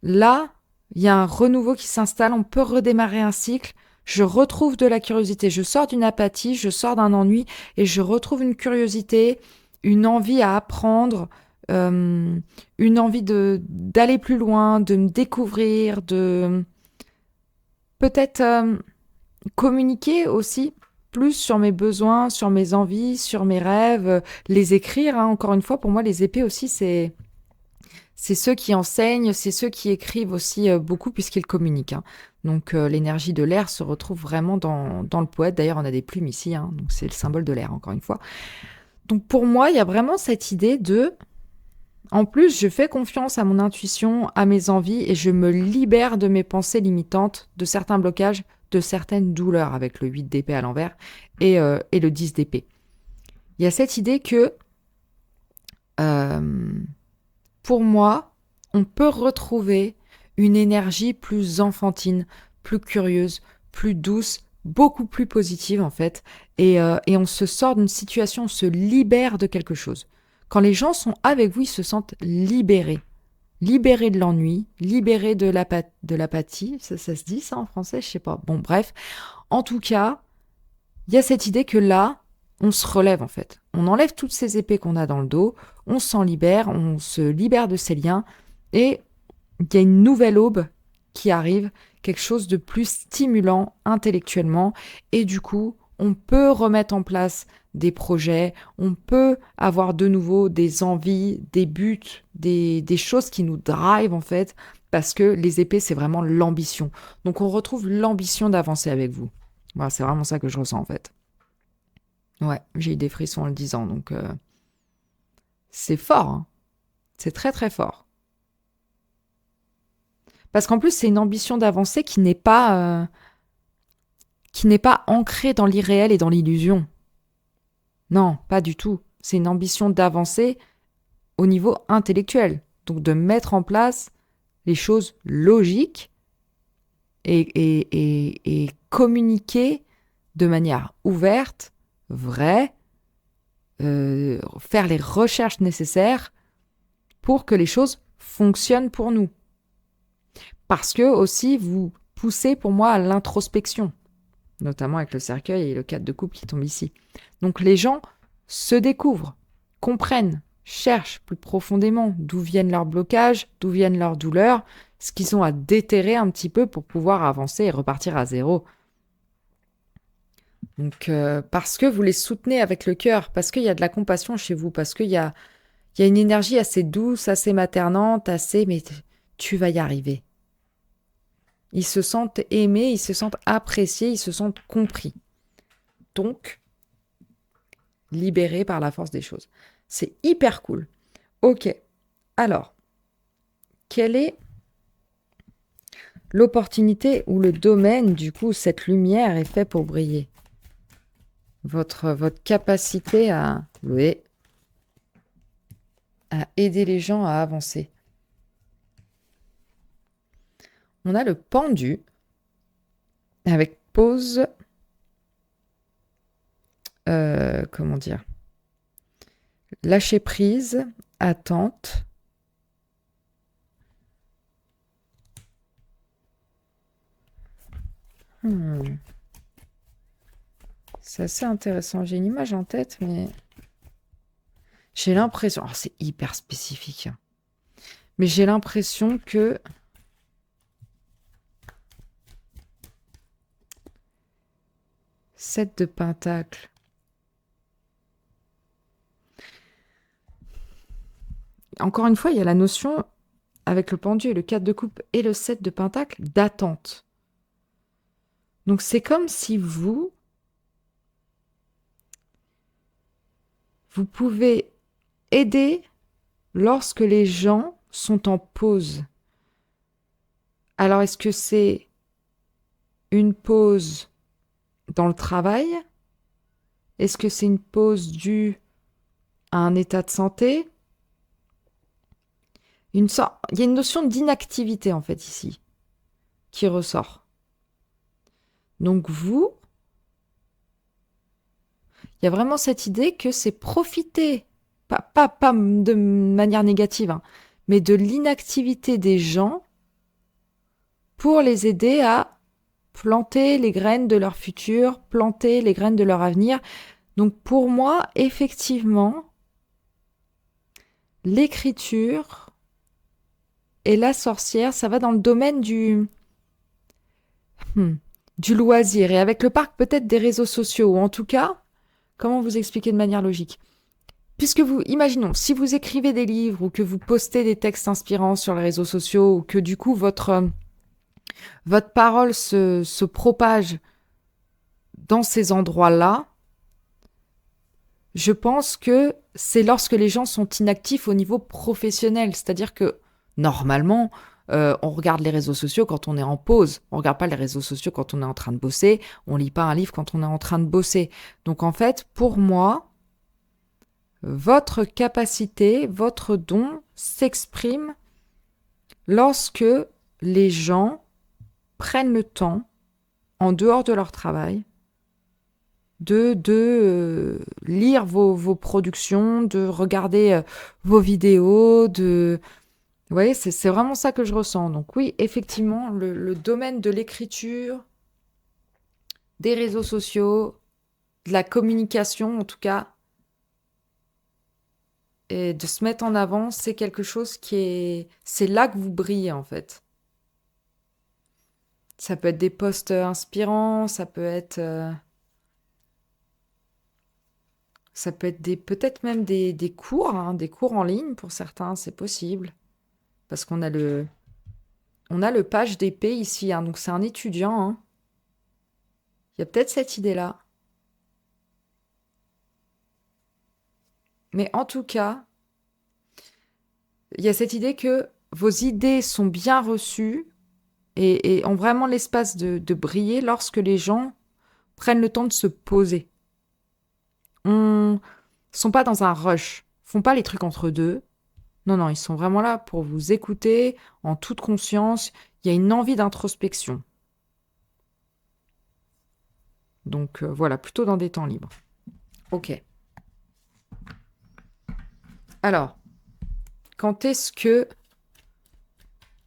là, il y a un renouveau qui s'installe, on peut redémarrer un cycle, je retrouve de la curiosité, je sors d'une apathie, je sors d'un ennui et je retrouve une curiosité, une envie à apprendre, une envie d'aller plus loin, de me découvrir, de peut-être communiquer aussi. plus sur mes besoins, sur mes envies, sur mes rêves, les écrire, hein. Encore une fois, pour moi, les épées aussi, c'est ceux qui enseignent, c'est ceux qui écrivent aussi beaucoup puisqu'ils communiquent, hein. Donc l'énergie de l'air se retrouve vraiment dans le poète. D'ailleurs, on a des plumes ici, hein, donc c'est le symbole de l'air, encore une fois. Donc pour moi, il y a vraiment cette idée de... En plus, je fais confiance à mon intuition, à mes envies, et je me libère de mes pensées limitantes, de certains blocages, de certaines douleurs avec le 8 d'épée à l'envers et le 10 d'épée. Il y a cette idée que, pour moi, on peut retrouver une énergie plus enfantine, plus curieuse, plus douce, beaucoup plus positive en fait, et on se sort d'une situation, on se libère de quelque chose. Quand les gens sont avec vous, ils se sentent libérés. Libérés de l'ennui, libérés de l'apathie. Ça se dit ça en français? Je sais pas. Bon, bref. En tout cas, il y a cette idée que là, on se relève en fait. On enlève toutes ces épées qu'on a dans le dos, on s'en libère, on se libère de ces liens, et il y a une nouvelle aube qui arrive, quelque chose de plus stimulant intellectuellement, et du coup, on peut remettre en place des projets, on peut avoir de nouveau des envies, des buts, des choses qui nous drivent en fait, parce que les épées, c'est vraiment l'ambition. Donc on retrouve l'ambition d'avancer avec vous. Voilà, c'est vraiment ça que je ressens en fait. Ouais, j'ai eu des frissons en le disant, donc c'est fort, hein. C'est très très fort. Parce qu'en plus, c'est une ambition d'avancer qui n'est pas ancrée dans l'irréel et dans l'illusion. Non, pas du tout. C'est une ambition d'avancer au niveau intellectuel. Donc de mettre en place les choses logiques et communiquer de manière ouverte, vraie, faire les recherches nécessaires pour que les choses fonctionnent pour nous. Parce que aussi, vous poussez pour moi à l'introspection, notamment avec le cercueil et le 4 de coupe qui tombe ici. Donc les gens se découvrent, comprennent, cherchent plus profondément d'où viennent leurs blocages, d'où viennent leurs douleurs, ce qu'ils ont à déterrer un petit peu pour pouvoir avancer et repartir à zéro. Donc parce que vous les soutenez avec le cœur, parce qu'il y a de la compassion chez vous, parce qu'il y a une énergie assez douce, assez maternante, assez... Mais tu vas y arriver. Ils se sentent aimés, ils se sentent appréciés, ils se sentent compris. Donc, libérés par la force des choses. C'est hyper cool. Ok, alors, quelle est l'opportunité ou le domaine, du coup, cette lumière est fait pour briller? Votre capacité à aider les gens à avancer. On a le pendu avec pause, comment dire, lâcher prise, attente. C'est assez intéressant. J'ai une image en tête, mais j'ai l'impression... Oh, c'est hyper spécifique. Mais j'ai l'impression que... Sept de pentacle. Encore une fois, il y a la notion, avec le pendu et le 4 de coupe et le 7 de pentacle, d'attente. Donc c'est comme si vous pouvez aider lorsque les gens sont en pause. Alors est-ce que c'est une pause dans le travail? Est-ce que c'est une pause due à un état de santé? Il y a une notion d'inactivité en fait ici qui ressort. Donc vous, il y a vraiment cette idée que c'est profiter, pas de manière négative, hein, mais de l'inactivité des gens pour les aider à planter les graines de leur futur, planter les graines de leur avenir. Donc pour moi, effectivement, l'écriture et la sorcière, ça va dans le domaine du... du loisir et avec le parc peut-être des réseaux sociaux, ou en tout cas, comment vous expliquer de manière logique? Puisque vous, imaginons, si vous écrivez des livres ou que vous postez des textes inspirants sur les réseaux sociaux ou que du coup votre parole se propage dans ces endroits-là, je pense que c'est lorsque les gens sont inactifs au niveau professionnel. C'est-à-dire que normalement, on regarde les réseaux sociaux quand on est en pause. On regarde pas les réseaux sociaux quand on est en train de bosser. On lit pas un livre quand on est en train de bosser. Donc en fait, pour moi, votre capacité, votre don s'exprime lorsque les gens prennent le temps, en dehors de leur travail, de lire vos productions, de regarder vos vidéos, de... Vous voyez, c'est vraiment ça que je ressens. Donc oui, effectivement, le domaine de l'écriture, des réseaux sociaux, de la communication en tout cas, et de se mettre en avant, c'est quelque chose qui est... C'est là que vous brillez en fait. Ça peut être des posts inspirants, ça peut être peut-être même des cours, hein, des cours en ligne pour certains, c'est possible. Parce on a le page d'épée ici, hein, donc c'est un étudiant, hein. Il y a peut-être cette idée-là. Mais en tout cas, il y a cette idée que vos idées sont bien reçues et ont vraiment l'espace de briller lorsque les gens prennent le temps de se poser. On sont pas dans un rush, font pas les trucs entre deux. Non, non, ils sont vraiment là pour vous écouter en toute conscience. Il y a une envie d'introspection. Donc voilà, plutôt dans des temps libres. Ok. Alors, quand est-ce que,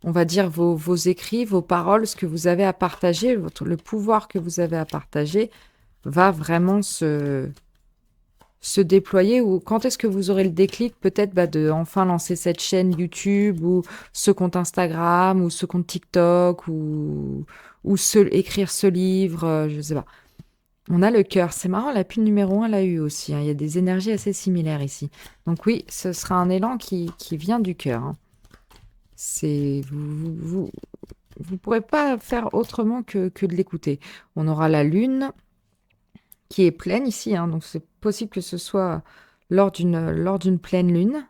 on va dire, vos écrits, vos paroles, ce que vous avez à partager, le pouvoir que vous avez à partager, va vraiment se déployer, ou quand est-ce que vous aurez le déclic peut-être de enfin lancer cette chaîne YouTube ou ce compte Instagram ou ce compte TikTok ou écrire ce livre, je sais pas. On a le cœur. C'est marrant, la pile numéro 1 l'a eu aussi, hein. Il y a des énergies assez similaires ici. Donc oui, ce sera un élan qui vient du cœur, hein. C'est vous pourrez pas faire autrement que de l'écouter. On aura la lune qui est pleine ici, hein, donc c'est possible que ce soit lors d'une pleine lune.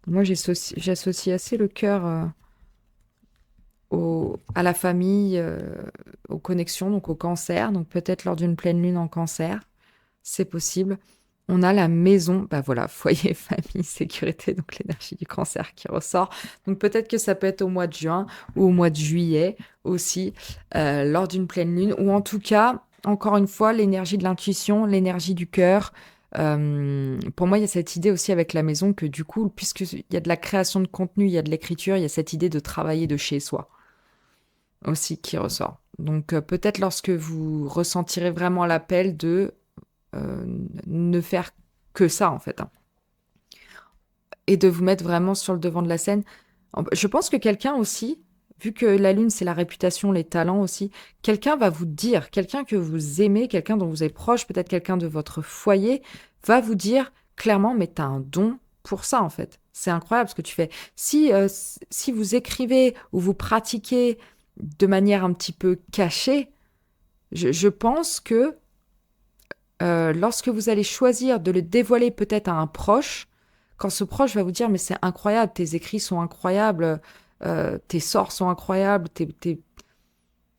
Moi, j'associe assez le cœur à la famille, aux connexions, donc au cancer. Donc peut-être lors d'une pleine lune en cancer, c'est possible. On a la maison, bah voilà, foyer, famille, sécurité, donc l'énergie du cancer qui ressort. Donc peut-être que ça peut être au mois de juin ou au mois de juillet aussi, lors d'une pleine lune, ou en tout cas, encore une fois, l'énergie de l'intuition, l'énergie du cœur. Pour moi, il y a cette idée aussi avec la maison que du coup, puisqu'il y a de la création de contenu, il y a de l'écriture, il y a cette idée de travailler de chez soi aussi qui ressort. Donc peut-être lorsque vous ressentirez vraiment l'appel de euh, ne faire que ça en fait, hein, et de vous mettre vraiment sur le devant de la scène. Je pense que quelqu'un aussi, vu que la lune c'est la réputation, les talents aussi, quelqu'un va vous dire, quelqu'un que vous aimez, quelqu'un dont vous êtes proche, peut-être quelqu'un de votre foyer, va vous dire clairement, mais t'as un don pour ça en fait. C'est incroyable ce que tu fais. Si vous écrivez ou vous pratiquez de manière un petit peu cachée, je pense que lorsque vous allez choisir de le dévoiler peut-être à un proche, quand ce proche va vous dire mais c'est incroyable, tes écrits sont incroyables, tes sorts sont incroyables,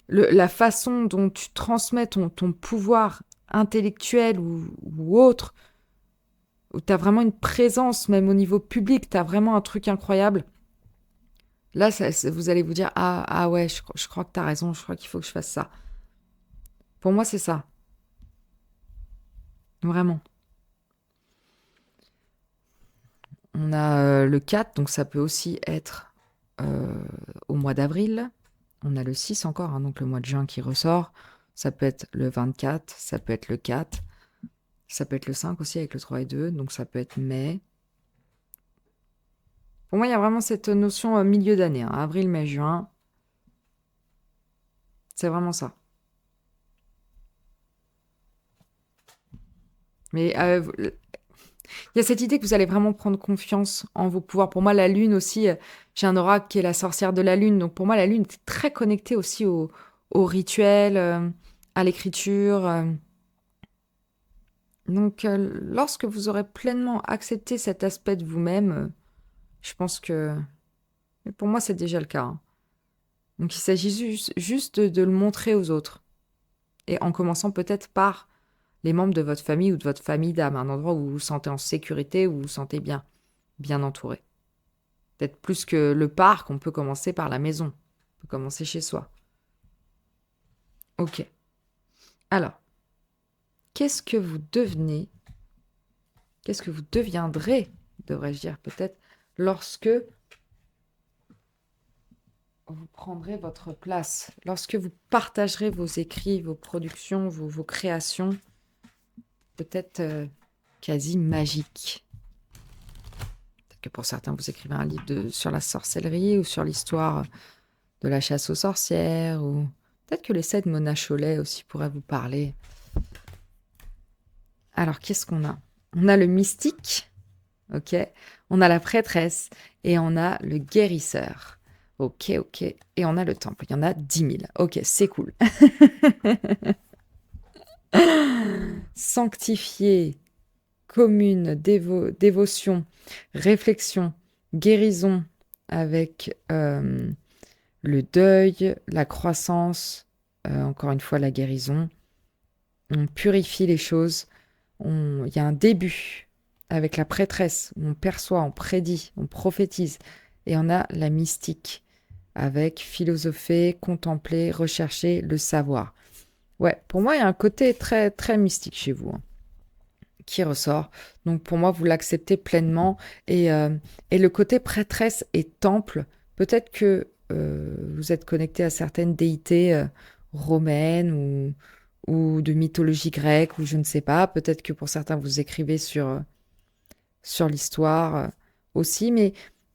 la façon dont tu transmets ton pouvoir intellectuel ou autre, où tu as vraiment une présence même au niveau public, tu as vraiment un truc incroyable. Là, vous allez vous dire ah ouais, je crois que tu as raison, je crois qu'il faut que je fasse ça. Pour moi, c'est ça. Vraiment. On a le 4, donc ça peut aussi être au mois d'avril. On a le 6 encore, hein, donc le mois de juin qui ressort. Ça peut être le 24, ça peut être le 4, ça peut être le 5 aussi avec le 3 et 2, donc ça peut être mai. Pour moi, il y a vraiment cette notion milieu d'année, hein, avril, mai, juin. C'est vraiment ça. Mais il y a cette idée que vous allez vraiment prendre confiance en vos pouvoirs. Pour moi, la lune aussi, j'ai un oracle qui est la sorcière de la lune. Donc pour moi, la lune est très connectée aussi au rituel, à l'écriture. Donc lorsque vous aurez pleinement accepté cet aspect de vous-même, je pense que... Mais pour moi, c'est déjà le cas, hein. Donc il s'agit juste de le montrer aux autres. Et en commençant peut-être par les membres de votre famille ou de votre famille d'âme, un endroit où vous vous sentez en sécurité, où vous vous sentez bien entouré. Peut-être plus que le parc, on peut commencer par la maison. On peut commencer chez soi. Ok. Alors, qu'est-ce que vous devenez, qu'est-ce que vous deviendrez, devrais-je dire peut-être, lorsque vous prendrez votre place, lorsque vous partagerez vos écrits, vos productions, vos créations, peut-être quasi magiques. Peut-être que pour certains, vous écrivez un livre sur la sorcellerie ou sur l'histoire de la chasse aux sorcières, ou peut-être que l'essai de Mona Chollet aussi pourrait vous parler. Alors, qu'est-ce qu'on a? On a le mystique, ok? On a la prêtresse et on a le guérisseur. Ok. Et on a le temple. Il y en a 10 000. Ok, c'est cool. Sanctifié, commune, dévotion, réflexion, guérison avec le deuil, la croissance, encore une fois la guérison. On purifie les choses. Il y a un début avec la prêtresse où on perçoit, on prédit, on prophétise. Et on a la mystique avec philosopher, contempler, rechercher le savoir. Ouais, pour moi, il y a un côté très, très mystique chez vous, hein, qui ressort. Donc pour moi, vous l'acceptez pleinement. Et le côté prêtresse et temple, peut-être que vous êtes connecté à certaines déités romaines ou de mythologie grecque, ou je ne sais pas. Peut-être que pour certains, vous écrivez sur l'histoire aussi. Mais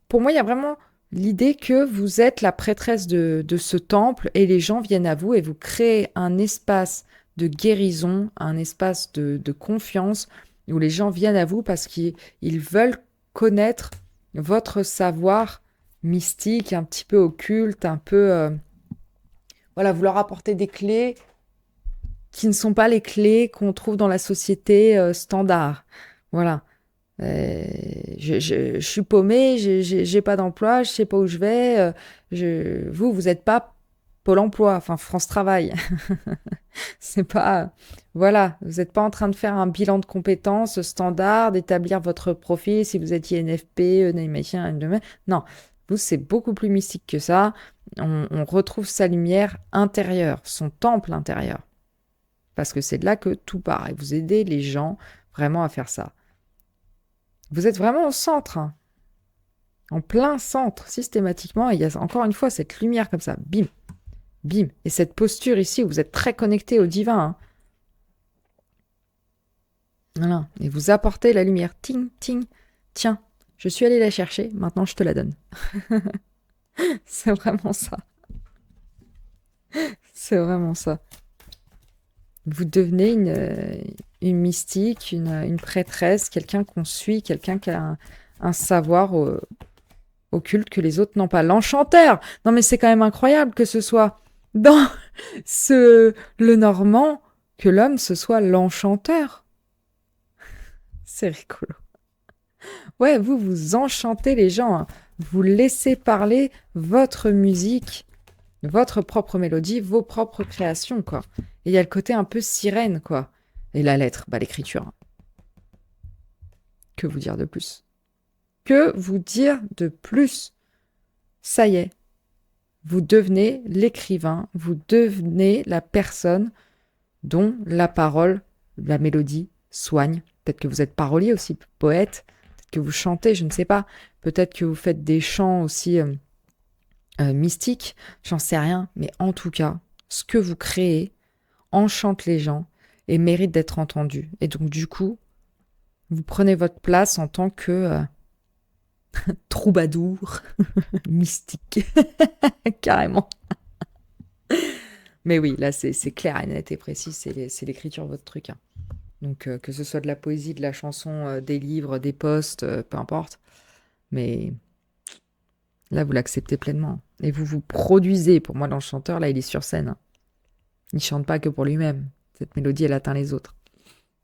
pour moi, il y a vraiment l'idée que vous êtes la prêtresse de ce temple et les gens viennent à vous et vous créez un espace de guérison, un espace de confiance où les gens viennent à vous parce qu'ils veulent connaître votre savoir mystique, un petit peu occulte, un peu... voilà, vous leur apportez des clés qui ne sont pas les clés qu'on trouve dans la société standard. Voilà. Je suis paumée, j'ai pas d'emploi, je sais pas où je vais. Vous êtes pas Pôle emploi, enfin France Travail. C'est pas, voilà, vous n'êtes pas en train de faire un bilan de compétences standard, d'établir votre profil si vous êtes INFP, machin, non, vous c'est beaucoup plus mystique que ça. On retrouve sa lumière intérieure, son temple intérieur, parce que c'est de là que tout part. Et vous aidez les gens vraiment à faire ça. Vous êtes vraiment au centre, hein, en plein centre, systématiquement. Et il y a encore une fois cette lumière comme ça, bim, bim. Et cette posture ici où vous êtes très connecté au divin, hein. Voilà. Et vous apportez la lumière. Ting, ting. Tiens, je suis allée la chercher, maintenant je te la donne. C'est vraiment ça. C'est vraiment ça. Vous devenez une mystique, une prêtresse, quelqu'un qu'on suit, quelqu'un qui a un savoir occulte que les autres n'ont pas. L'enchanteur! Non mais c'est quand même incroyable que ce soit dans le normand que l'homme ce soit l'enchanteur. C'est rigolo. Ouais, vous enchantez les gens, hein. Vous laissez parler votre musique, votre propre mélodie, vos propres créations, quoi. Et il y a le côté un peu sirène, quoi. Et la lettre, bah l'écriture, hein. Que vous dire de plus? Que vous dire de plus? Ça y est, vous devenez l'écrivain, vous devenez la personne dont la parole, la mélodie soigne. Peut-être que vous êtes parolier aussi, poète, peut-être que vous chantez, je ne sais pas. Peut-être que vous faites des chants aussi mystiques, j'en sais rien. Mais en tout cas, ce que vous créez enchante les gens et mérite d'être entendu. Et donc du coup, vous prenez votre place en tant que troubadour, mystique, carrément. Mais oui, là, c'est clair et net et précis, c'est l'écriture, votre truc, hein. Donc, que ce soit de la poésie, de la chanson, des livres, des posts, peu importe. Mais là, vous l'acceptez pleinement. Et vous vous produisez. Pour moi, dans le chanteur, là, il est sur scène, hein. Il chante pas que pour lui-même. Cette mélodie, elle atteint les autres.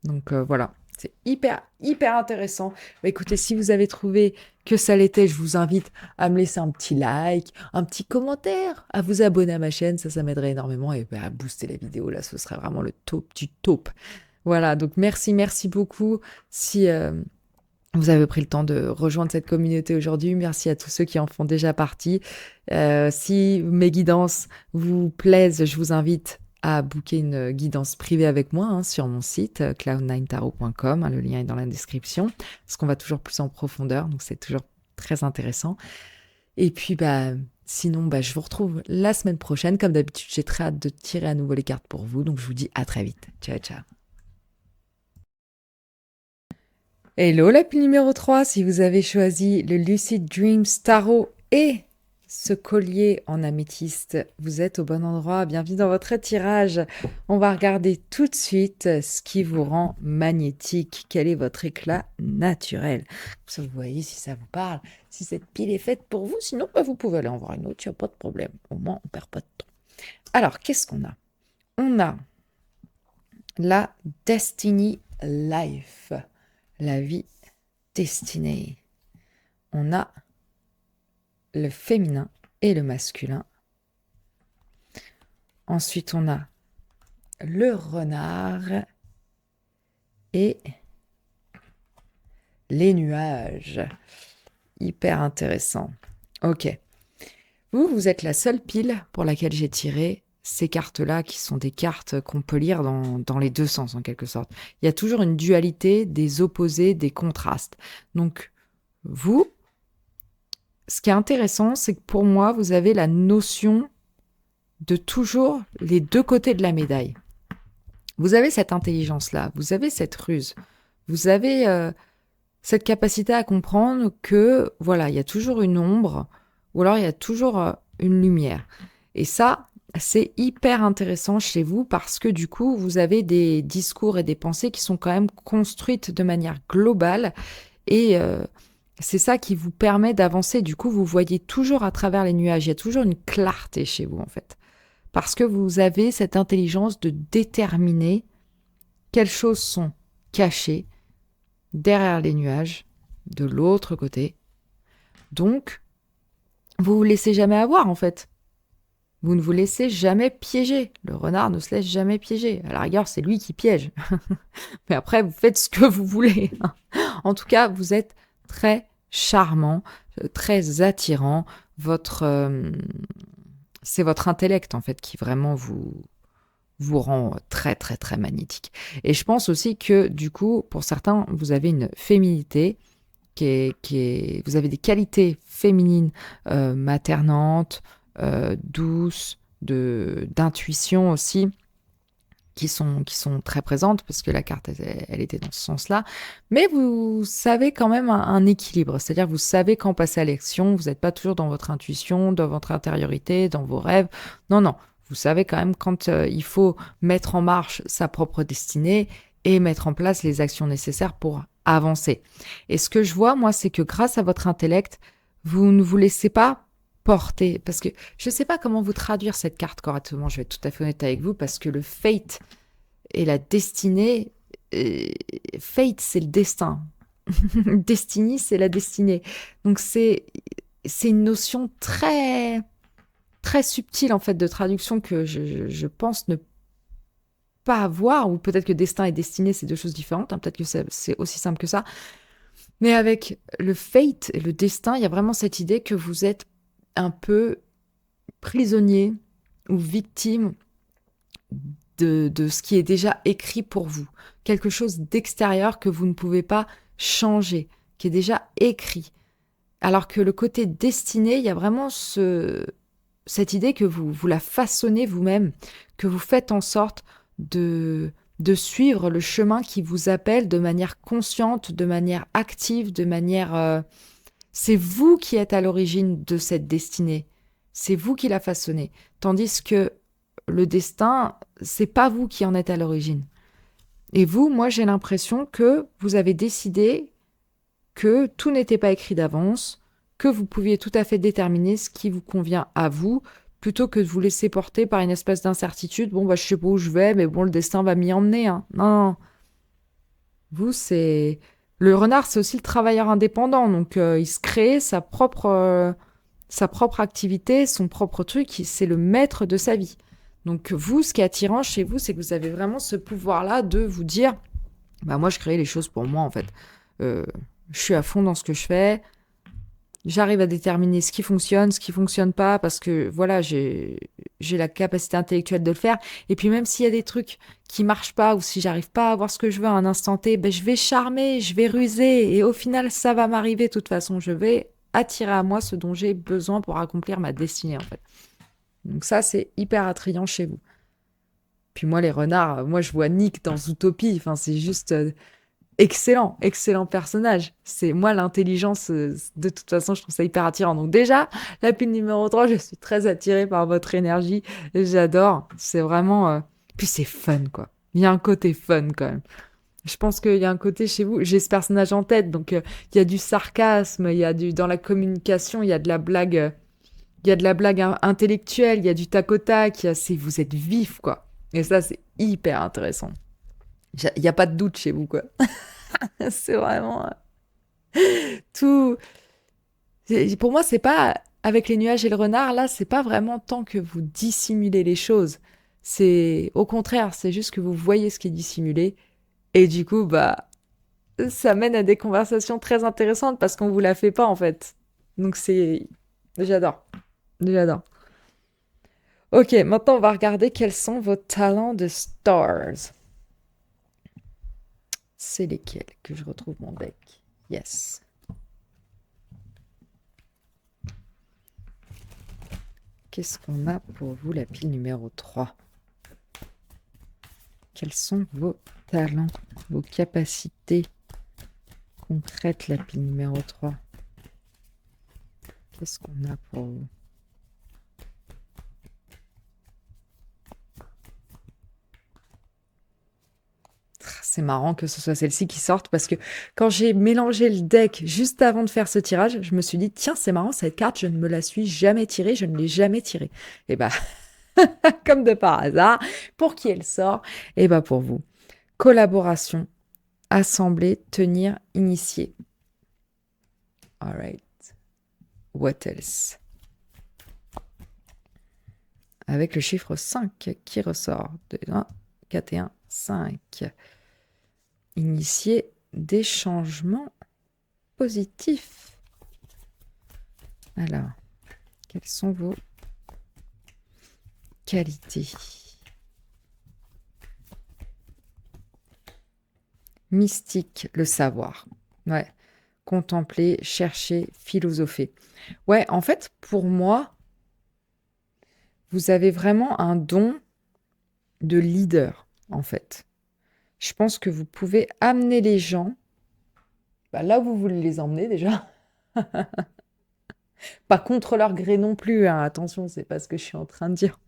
Donc voilà, c'est hyper, hyper intéressant. Bah, écoutez, si vous avez trouvé que ça l'était, je vous invite à me laisser un petit like, un petit commentaire, à vous abonner à ma chaîne, ça m'aiderait énormément, et bah, à booster la vidéo, là, ce serait vraiment le top du top. Voilà, donc merci, merci beaucoup. Si vous avez pris le temps de rejoindre cette communauté aujourd'hui, merci à tous ceux qui en font déjà partie. Si mes guidances vous plaisent, je vous invite à booker une guidance privée avec moi, hein, sur mon site cloud9tarot.com, hein, le lien est dans la description, parce qu'on va toujours plus en profondeur, donc c'est toujours très intéressant. Et puis bah sinon, bah, je vous retrouve la semaine prochaine. Comme d'habitude, j'ai très hâte de tirer à nouveau les cartes pour vous, donc je vous dis à très vite. Ciao, ciao. Hello la pile numéro 3, si vous avez choisi le Lucid Dreams Tarot et ce collier en améthyste, vous êtes au bon endroit. Bienvenue dans votre tirage. On va regarder tout de suite ce qui vous rend magnétique. Quel est votre éclat naturel? Ça, vous voyez si ça vous parle, si cette pile est faite pour vous. Sinon, bah, vous pouvez aller en voir une autre, il n'y a pas de problème. Au moins, on perd pas de temps. Alors, qu'est-ce qu'on a? On a la Destiny Life, la vie destinée. On a le féminin et le masculin. Ensuite, on a le renard et les nuages. Hyper intéressant. Ok. Vous êtes la seule pile pour laquelle j'ai tiré ces cartes-là, qui sont des cartes qu'on peut lire dans les deux sens, en quelque sorte. Il y a toujours une dualité, des opposés, des contrastes. Donc, vous, ce qui est intéressant, c'est que pour moi, vous avez la notion de toujours les deux côtés de la médaille. Vous avez cette intelligence-là, vous avez cette ruse, vous avez cette capacité à comprendre que, voilà, il y a toujours une ombre, ou alors il y a toujours une lumière. Et ça, c'est hyper intéressant chez vous parce que du coup, vous avez des discours et des pensées qui sont quand même construites de manière globale et c'est ça qui vous permet d'avancer. Du coup, vous voyez toujours à travers les nuages. Il y a toujours une clarté chez vous, en fait. Parce que vous avez cette intelligence de déterminer quelles choses sont cachées derrière les nuages, de l'autre côté. Donc, vous ne vous laissez jamais avoir, en fait. Vous ne vous laissez jamais piéger. Le renard ne se laisse jamais piéger. À la rigueur, c'est lui qui piège. Mais après, vous faites ce que vous voulez. En tout cas, vous êtes très charmant, très attirant. C'est votre intellect, en fait, qui vraiment vous rend très, très, très magnétique. Et je pense aussi que, du coup, pour certains, vous avez une féminité vous avez des qualités féminines maternantes, douces, d'intuition aussi, qui sont très présentes, parce que la carte, elle était dans ce sens-là. Mais vous savez quand même un équilibre, c'est-à-dire vous savez quand passer à l'action, vous n'êtes pas toujours dans votre intuition, dans votre intériorité, dans vos rêves. Non, non, vous savez quand même quand il faut mettre en marche sa propre destinée et mettre en place les actions nécessaires pour avancer. Et ce que je vois, moi, c'est que grâce à votre intellect, vous ne vous laissez pas porter, parce que je ne sais pas comment vous traduire cette carte correctement, je vais être tout à fait honnête avec vous, parce que le fate et la destinée, fate, c'est le destin. Destiny, c'est la destinée. Donc, c'est une notion très, très subtile, en fait, de traduction que je pense ne pas avoir, ou peut-être que destin et destinée, c'est deux choses différentes, hein, peut-être que c'est aussi simple que ça. Mais avec le fate et le destin, il y a vraiment cette idée que vous êtes un peu prisonnier ou victime de ce qui est déjà écrit pour vous. Quelque chose d'extérieur que vous ne pouvez pas changer, qui est déjà écrit. Alors que le côté destiné, il y a vraiment cette idée que vous la façonnez vous-même, que vous faites en sorte de suivre le chemin qui vous appelle de manière consciente, de manière active, de manière C'est vous qui êtes à l'origine de cette destinée. C'est vous qui la façonnez. Tandis que le destin, c'est pas vous qui en êtes à l'origine. Et vous, moi, j'ai l'impression que vous avez décidé que tout n'était pas écrit d'avance, que vous pouviez tout à fait déterminer ce qui vous convient à vous, plutôt que de vous laisser porter par une espèce d'incertitude. Bon, je sais pas où je vais, mais bon, le destin va m'y emmener, hein. Non, non. Vous, c'est... Le renard, c'est aussi le travailleur indépendant, donc il se crée sa propre activité, son propre truc, c'est le maître de sa vie. Donc vous, ce qui est attirant chez vous, c'est que vous avez vraiment ce pouvoir-là de vous dire, bah moi, je crée les choses pour moi, en fait. Je suis à fond dans ce que je fais. J'arrive à déterminer ce qui fonctionne pas, parce que voilà, j'ai la capacité intellectuelle de le faire. Et puis même s'il y a des trucs qui marchent pas, ou si j'arrive pas à avoir ce que je veux à un instant T, ben je vais charmer, je vais ruser, et au final, ça va m'arriver de toute façon. Je vais attirer à moi ce dont j'ai besoin pour accomplir ma destinée, en fait. Donc ça, c'est hyper attrayant chez vous. Puis moi, les renards, moi, je vois Nick dans Zootopie. Enfin, c'est juste excellent, excellent personnage. C'est moi, l'intelligence, de toute façon, je trouve ça hyper attirant. Donc déjà, la pile numéro 3, je suis très attirée par votre énergie. J'adore. C'est vraiment... Puis c'est fun, quoi. Il y a un côté fun, quand même. Je pense qu'il y a un côté chez vous, j'ai ce personnage en tête, donc il y a du sarcasme, il y a dans la communication, il y a de la blague, il y a de la blague intellectuelle, il y a du tac au tac, vous êtes vif, quoi. Et ça, c'est hyper intéressant. Il n'y a pas de doute chez vous, quoi. C'est vraiment tout. Pour moi, c'est pas avec les nuages et le renard, là, c'est pas vraiment tant que vous dissimulez les choses. C'est au contraire, c'est juste que vous voyez ce qui est dissimulé. Et du coup, bah, ça mène à des conversations très intéressantes parce qu'on vous la fait pas, en fait. Donc c'est... J'adore. J'adore. Ok, maintenant on va regarder quels sont vos talents de stars. C'est lesquels que je retrouve mon deck? Yes. Qu'est-ce qu'on a pour vous, la pile numéro 3? Quels sont vos talents, vos capacités concrètes, la pile numéro 3? Qu'est-ce qu'on a pour vous? C'est marrant que ce soit celle-ci qui sorte parce que quand j'ai mélangé le deck juste avant de faire ce tirage, je me suis dit, tiens, c'est marrant, cette carte, je ne me la suis jamais tirée, je ne l'ai jamais tirée. Et bah, comme de par hasard, pour qui elle sort? Et bah, pour vous. Collaboration, assembler, tenir, initier. All right. What else? Avec le chiffre 5 qui ressort. 2, 1, 4 et 1, 5. Initier des changements positifs. Alors, quelles sont vos qualités? Mystique, le savoir. Ouais. Contempler, chercher, philosopher. Ouais, en fait, pour moi, vous avez vraiment un don de leader, en fait. Je pense que vous pouvez amener les gens là où vous voulez les emmener déjà. Pas contre leur gré non plus, hein. Attention, c'est pas ce que je suis en train de dire.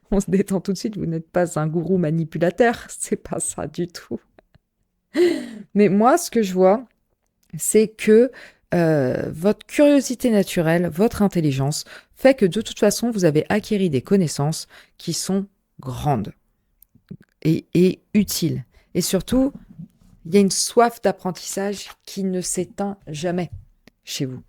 On se détend tout de suite, vous n'êtes pas un gourou manipulateur, c'est pas ça du tout. Mais moi, ce que je vois, c'est que votre curiosité naturelle, votre intelligence, fait que de toute façon, vous avez acquis des connaissances qui sont grandes et utiles. Et surtout, il y a une soif d'apprentissage qui ne s'éteint jamais chez vous.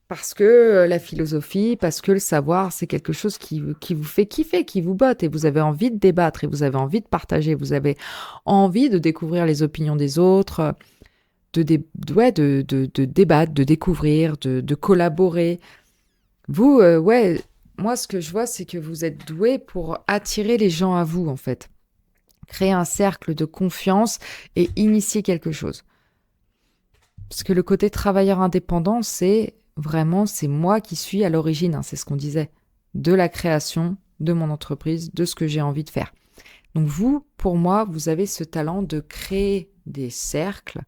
Parce que la philosophie, parce que le savoir, c'est quelque chose qui vous fait kiffer, qui vous botte, et vous avez envie de débattre, et vous avez envie de partager, vous avez envie de découvrir les opinions des autres, de débattre, de découvrir, de collaborer. Vous, moi, ce que je vois, c'est que vous êtes doué pour attirer les gens à vous, en fait. Créer un cercle de confiance et initier quelque chose. Parce que le côté travailleur indépendant, c'est moi qui suis à l'origine, hein, c'est ce qu'on disait, de la création de mon entreprise, de ce que j'ai envie de faire. Donc vous, pour moi, vous avez ce talent de créer des cercles,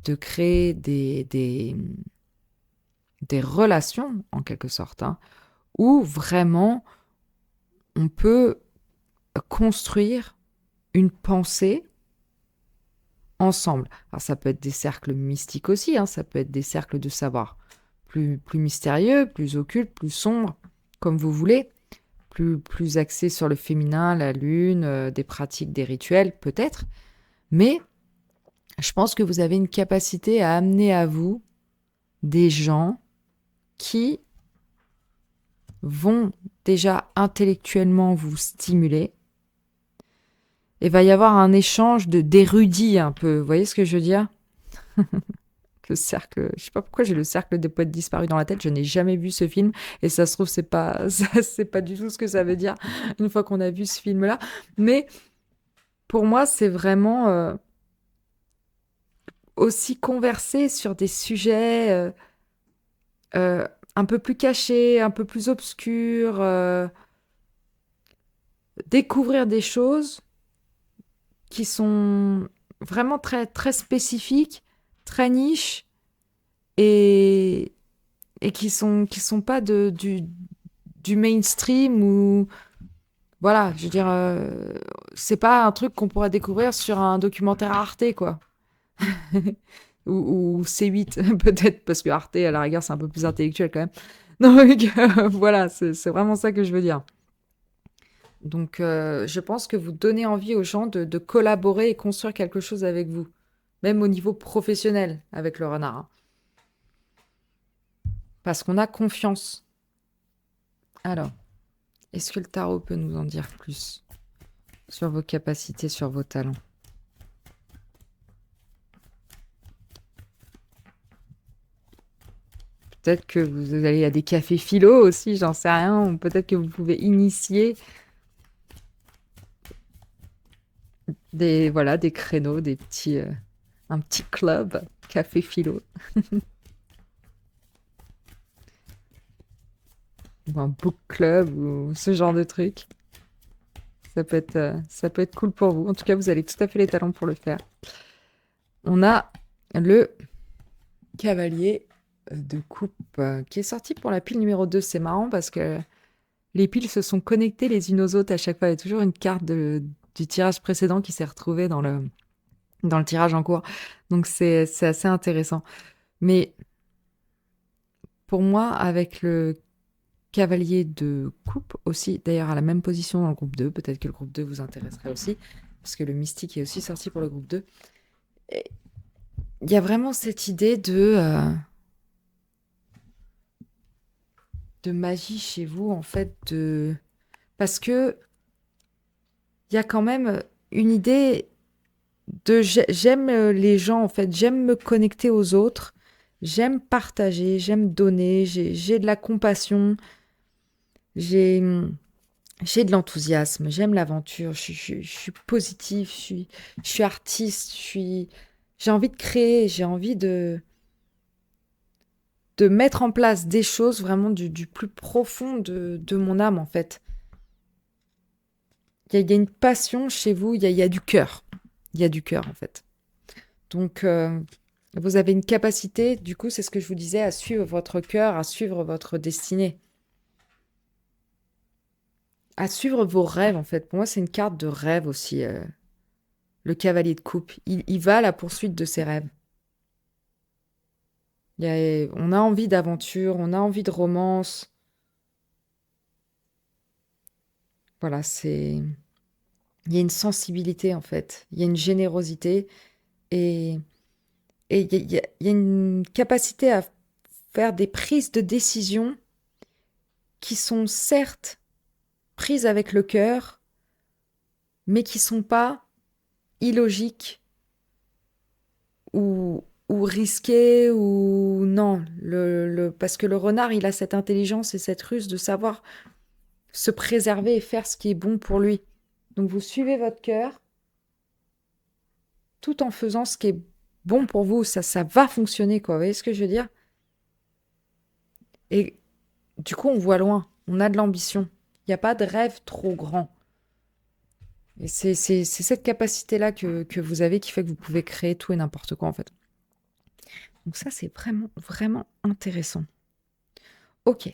de créer des des relations, en quelque sorte, hein, où vraiment on peut construire une pensée ensemble. Alors ça peut être des cercles mystiques aussi, hein, ça peut être des cercles de savoir plus mystérieux, plus occultes, plus sombres, comme vous voulez, plus axés sur le féminin, la lune, des pratiques, des rituels, peut-être. Mais je pense que vous avez une capacité à amener à vous des gens qui vont déjà intellectuellement vous stimuler. Et va y avoir un échange d'érudits un peu. Vous voyez ce que je veux dire? Le cercle, je sais pas pourquoi j'ai le cercle des poètes disparus dans la tête, je n'ai jamais vu ce film et ça se trouve c'est pas c'est pas du tout ce que ça veut dire une fois qu'on a vu ce film là, mais pour moi c'est vraiment aussi converser sur des sujets un peu plus cachés, un peu plus obscurs, découvrir des choses qui sont vraiment très très spécifiques, très niches et qui sont pas du mainstream ou voilà, je veux dire c'est pas un truc qu'on pourrait découvrir sur un documentaire Arte quoi. ou C8 peut-être parce que Arte à la rigueur c'est un peu plus intellectuel quand même. Donc voilà, c'est vraiment ça que je veux dire. Donc je pense que vous donnez envie aux gens de collaborer et construire quelque chose avec vous, même au niveau professionnel avec le renard, hein. Parce qu'on a confiance. Alors, est-ce que le tarot peut nous en dire plus sur vos capacités, sur vos talents? Peut-être que vous allez à des cafés philo aussi, j'en sais rien. Ou peut-être que vous pouvez initier des créneaux, un petit club café philo ou un book club ou ce genre de truc. Ça peut être cool pour vous. En tout cas, vous avez tout à fait les talents pour le faire. On a le cavalier de coupe qui est sorti pour la pile numéro 2. C'est marrant parce que les piles se sont connectées les unes aux autres à chaque fois. Il y a toujours une carte du tirage précédent qui s'est retrouvée dans le tirage en cours. Donc c'est assez intéressant. Mais pour moi, avec le cavalier de coupe aussi, d'ailleurs à la même position dans le groupe 2, peut-être que le groupe 2 vous intéresserait aussi, parce que le mystique est aussi sorti pour le groupe 2. Il y a vraiment cette idée de magie chez vous, en fait, parce que il y a quand même une idée j'aime les gens, en fait, j'aime me connecter aux autres, j'aime partager, j'aime donner, j'ai de la compassion, j'ai j'ai de l'enthousiasme, j'aime l'aventure, je suis positive, je suis artiste, j'ai envie de créer, j'ai envie de mettre en place des choses vraiment du plus profond de mon âme, en fait. Il y a une passion chez vous, il y a du cœur. Il y a du cœur, en fait. Donc, vous avez une capacité, du coup, c'est ce que je vous disais, à suivre votre cœur, à suivre votre destinée. À suivre vos rêves, en fait. Pour moi, c'est une carte de rêve aussi, le cavalier de coupe. Il va à la poursuite de ses rêves. On a envie d'aventure, on a envie de romance. Voilà, il y a une sensibilité, en fait. Il y a une générosité et il y a une capacité à faire des prises de décision qui sont certes prises avec le cœur, mais qui sont pas illogiques ou risquées ou non. Parce que le renard, il a cette intelligence et cette ruse de savoir se préserver et faire ce qui est bon pour lui. Donc vous suivez votre cœur tout en faisant ce qui est bon pour vous. Ça va fonctionner, quoi. Vous voyez ce que je veux dire? Et du coup, on voit loin. On a de l'ambition. Il n'y a pas de rêve trop grand. Et c'est cette capacité-là que vous avez qui fait que vous pouvez créer tout et n'importe quoi, en fait. Donc ça, c'est vraiment, vraiment intéressant. Ok.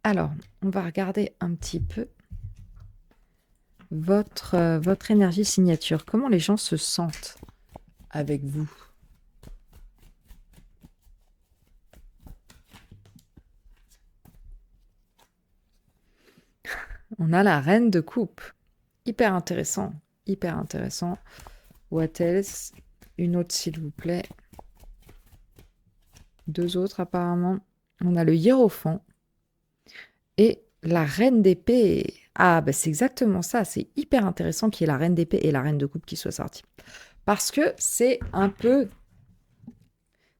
Alors, on va regarder un petit peu votre énergie signature. Comment les gens se sentent avec vous? On a la reine de coupe. Hyper intéressant. Hyper intéressant. What else? Une autre, s'il vous plaît. Deux autres, apparemment. On a le hiérophant. Et la reine d'épée. Ah, bah c'est exactement ça. C'est hyper intéressant qu'il y ait la reine d'épée et la reine de coupe qui soient sorties. Parce que c'est un peu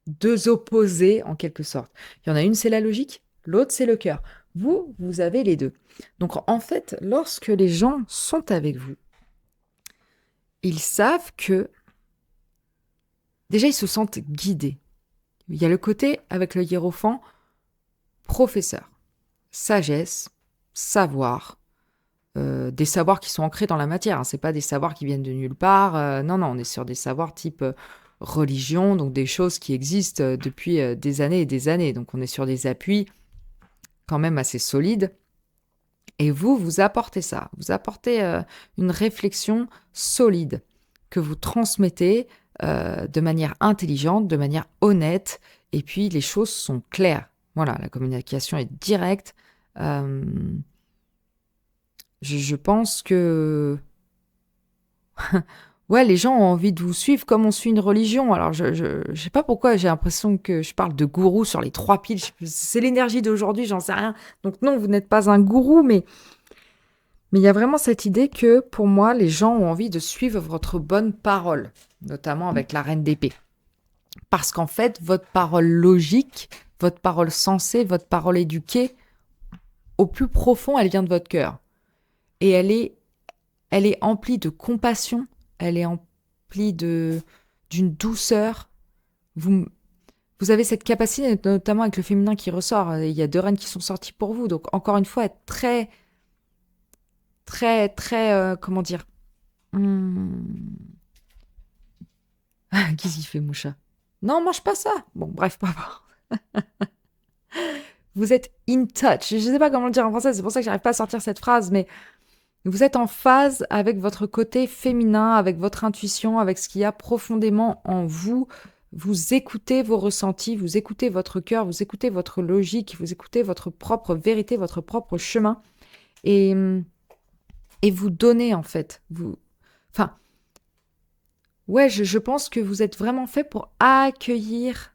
deux opposés, en quelque sorte. Il y en a une, c'est la logique. L'autre, c'est le cœur. Vous, vous avez les deux. Donc, en fait, lorsque les gens sont avec vous, ils savent que déjà, ils se sentent guidés. Il y a le côté, avec le hiérophant, professeur, sagesse, savoir, des savoirs qui sont ancrés dans la matière. Hein. C'est pas des savoirs qui viennent de nulle part. Non, non, on est sur des savoirs type religion, donc des choses qui existent depuis des années et des années. Donc on est sur des appuis quand même assez solides. Et vous, vous apportez ça. Vous apportez une réflexion solide que vous transmettez de manière intelligente, de manière honnête. Et puis, les choses sont claires. Voilà, la communication est directe. Je pense que... ouais, les gens ont envie de vous suivre comme on suit une religion. Alors, je sais pas pourquoi j'ai l'impression que je parle de gourou sur les 3 piles. C'est l'énergie d'aujourd'hui, j'en sais rien. Donc non, vous n'êtes pas un gourou, mais il y a vraiment cette idée que, pour moi, les gens ont envie de suivre votre bonne parole, notamment avec la reine d'épée. Parce qu'en fait, votre parole logique, votre parole sensée, votre parole éduquée, au plus profond, elle vient de votre cœur. Et elle est emplie de compassion, elle est emplie d'une douceur. Vous avez cette capacité, notamment avec le féminin qui ressort. Il y a 2 reines qui sont sorties pour vous. Donc, encore une fois, être très, très, très, comment dire? Qu'est-ce qu'il fait, mon chat? Non, mange pas ça. Bon, bref, pas grave. Vous êtes in touch. Je sais pas comment le dire en français, c'est pour ça que j'arrive pas à sortir cette phrase, mais vous êtes en phase avec votre côté féminin, avec votre intuition, avec ce qu'il y a profondément en vous. Vous écoutez vos ressentis, vous écoutez votre cœur, vous écoutez votre logique, vous écoutez votre propre vérité, votre propre chemin. Et, et vous donnez, en fait. Enfin, ouais, je pense que vous êtes vraiment fait pour accueillir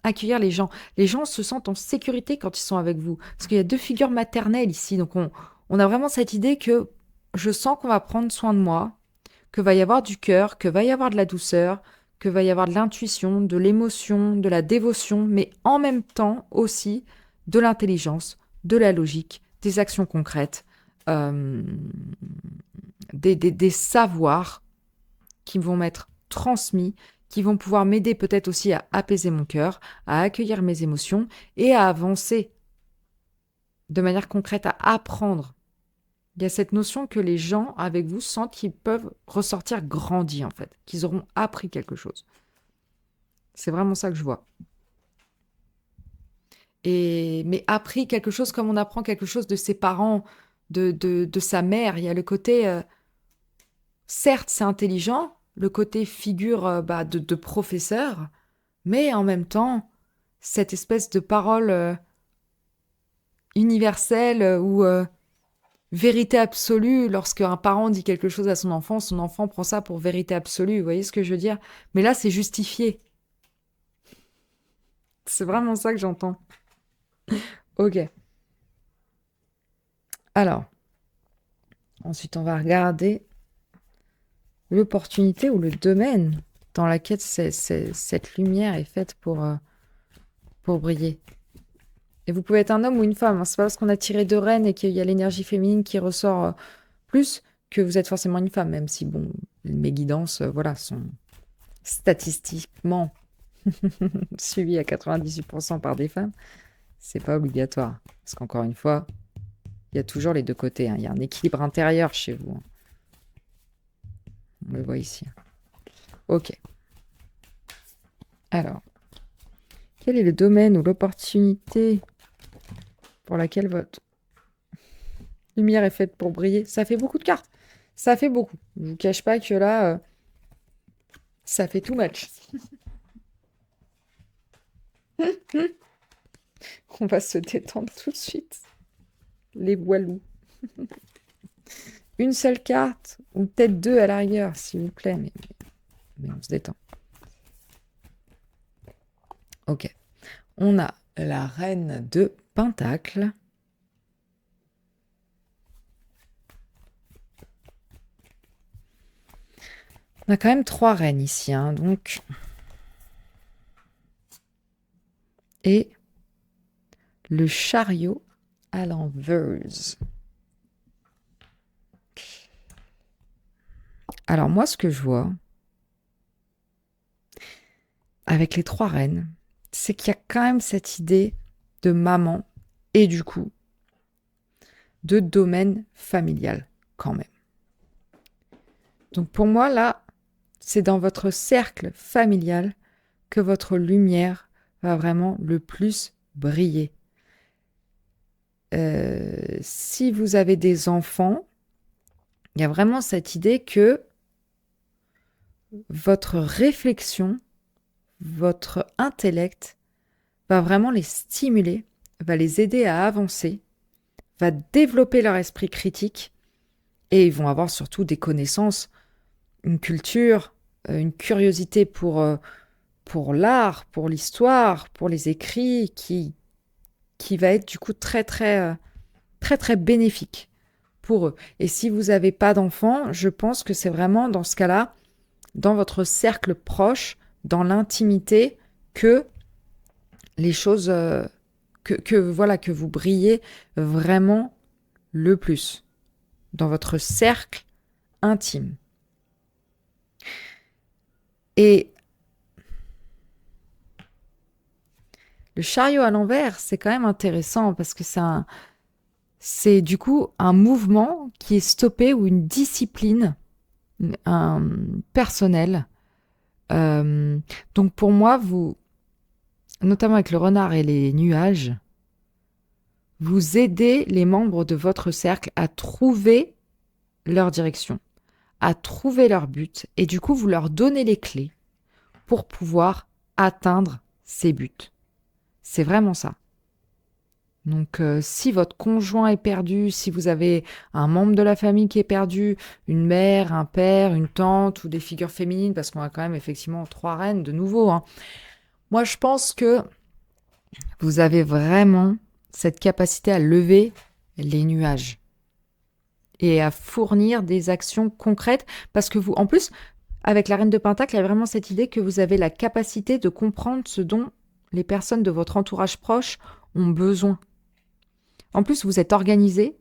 les gens. Les gens se sentent en sécurité quand ils sont avec vous. Parce qu'il y a 2 figures maternelles ici. Donc on a vraiment cette idée que je sens qu'on va prendre soin de moi, que va y avoir du cœur, que va y avoir de la douceur, que va y avoir de l'intuition, de l'émotion, de la dévotion, mais en même temps aussi de l'intelligence, de la logique, des actions concrètes, euh, des savoirs qui vont m'être transmis, qui vont pouvoir m'aider peut-être aussi à apaiser mon cœur, à accueillir mes émotions et à avancer de manière concrète, à apprendre. Il y a cette notion que les gens avec vous sentent qu'ils peuvent ressortir grandis en fait, qu'ils auront appris quelque chose. C'est vraiment ça que je vois. Mais appris quelque chose comme on apprend quelque chose de ses parents, de sa mère. Il y a le côté, certes c'est intelligent, le côté figure de professeur, mais en même temps, cette espèce de parole universelle ou vérité absolue, lorsqu'un parent dit quelque chose à son enfant prend ça pour vérité absolue, vous voyez ce que je veux dire? Mais là, c'est justifié. C'est vraiment ça que j'entends. Ok. Alors, ensuite, on va regarder l'opportunité ou le domaine dans lequel cette lumière est faite pour briller. Et vous pouvez être un homme ou une femme. Hein. C'est pas parce qu'on a tiré 2 reines et qu'il y a l'énergie féminine qui ressort plus que vous êtes forcément une femme, même si, bon, mes guidances, voilà, sont statistiquement suivies à 98% par des femmes. C'est pas obligatoire. Parce qu'encore une fois, il y a toujours les 2 côtés. Hein. Il y a un équilibre intérieur chez vous. Hein. On le voit ici. Ok. Alors, quel est le domaine ou l'opportunité pour laquelle votre lumière est faite pour briller. Ça fait beaucoup de cartes. Ça fait beaucoup. Je ne vous cache pas que là, ça fait too much. On va se détendre tout de suite. Les voilous. Une seule carte, ou peut-être deux à la rigueur, s'il vous plaît, mais on se détend. Ok. On a la reine de Pentacle. On a quand même 3 reines ici, hein, donc. Et le chariot à l'envers. Alors moi, ce que je vois, avec les 3 reines, c'est qu'il y a quand même cette idée de maman et du coup, de domaine familial, quand même. Donc pour moi, là, c'est dans votre cercle familial que votre lumière va vraiment le plus briller. Si vous avez des enfants, il y a vraiment cette idée que votre réflexion, votre intellect va vraiment les stimuler, va les aider à avancer, va développer leur esprit critique et ils vont avoir surtout des connaissances, une culture, une curiosité pour l'art, pour l'histoire, pour les écrits qui va être du coup très très très très bénéfique pour eux. Et si vous n'avez pas d'enfants, je pense que c'est vraiment dans ce cas-là, dans votre cercle proche, dans l'intimité, que les choses, que vous brillez vraiment le plus, dans votre cercle intime. Et le chariot à l'envers, c'est quand même intéressant parce que c'est du coup un mouvement qui est stoppé ou une discipline personnelle. Donc pour moi, vous, notamment avec le renard et les nuages, vous aidez les membres de votre cercle à trouver leur direction, à trouver leur but, et du coup, vous leur donnez les clés pour pouvoir atteindre ces buts. C'est vraiment ça. Donc, si votre conjoint est perdu, si vous avez un membre de la famille qui est perdu, une mère, un père, une tante ou des figures féminines, parce qu'on a quand même effectivement 3 reines de nouveau, hein. Moi, je pense que vous avez vraiment cette capacité à lever les nuages et à fournir des actions concrètes, parce que vous, en plus, avec la reine de Pentacle, il y a vraiment cette idée que vous avez la capacité de comprendre ce dont les personnes de votre entourage proche ont besoin. En plus, vous êtes organisé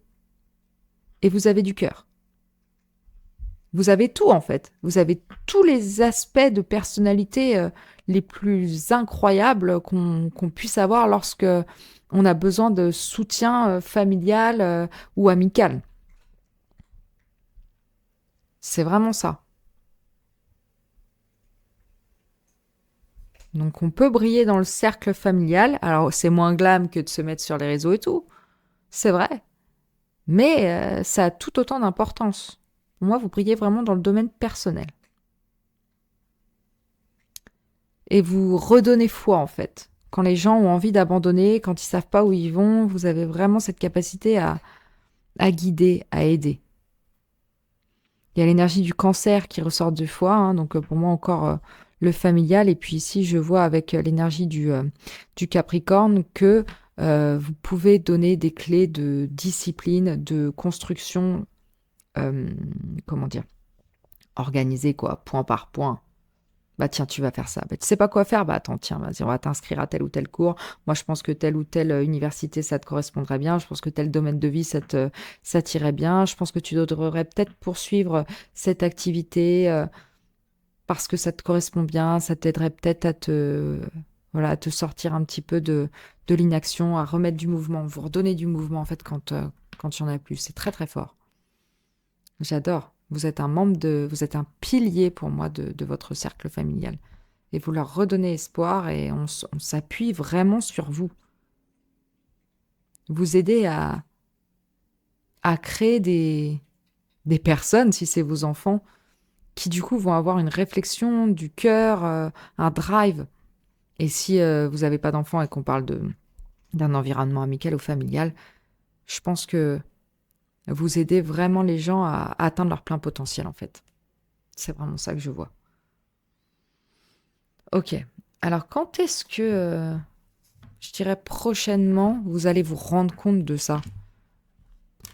et vous avez du cœur. Vous avez tout, en fait. Vous avez tous les aspects de personnalité les plus incroyables qu'on puisse avoir lorsque on a besoin de soutien familial ou amical. C'est vraiment ça. Donc on peut briller dans le cercle familial. Alors c'est moins glam que de se mettre sur les réseaux et tout. C'est vrai. Mais ça a tout autant d'importance. Pour moi, vous brillez vraiment dans le domaine personnel. Et vous redonnez foi, en fait. Quand les gens ont envie d'abandonner, quand ils savent pas où ils vont, vous avez vraiment cette capacité à guider, à aider. Il y a l'énergie du cancer qui ressort 2 fois, hein, donc pour moi encore le familial. Et puis ici, je vois avec l'énergie du Capricorne que vous pouvez donner des clés de discipline, de construction, comment dire, organisée, quoi, point par point. Bah tiens, tu vas faire ça. Bah, tu sais pas quoi faire? Bah attends, tiens, vas-y, on va t'inscrire à tel ou tel cours. Moi, je pense que telle ou telle université, ça te correspondrait bien. Je pense que tel domaine de vie, ça t'irait bien. Je pense que tu devrais peut-être poursuivre cette activité parce que ça te correspond bien. Ça t'aiderait peut-être voilà, à te sortir un petit peu de l'inaction, à remettre du mouvement, vous redonner du mouvement en fait quand il y en a plus. C'est très très fort. J'adore. Vous êtes vous êtes un pilier pour moi de votre cercle familial. Et vous leur redonnez espoir et on s'appuie vraiment sur vous. vous aider à créer des personnes, si c'est vos enfants, qui du coup vont avoir une réflexion du cœur, un drive. Et si vous n'avez pas d'enfants et qu'on parle d'un environnement amical ou familial, je pense que vous aidez vraiment les gens à atteindre leur plein potentiel, en fait. C'est vraiment ça que je vois. Ok. Alors, quand est-ce que, je dirais prochainement, vous allez vous rendre compte de ça?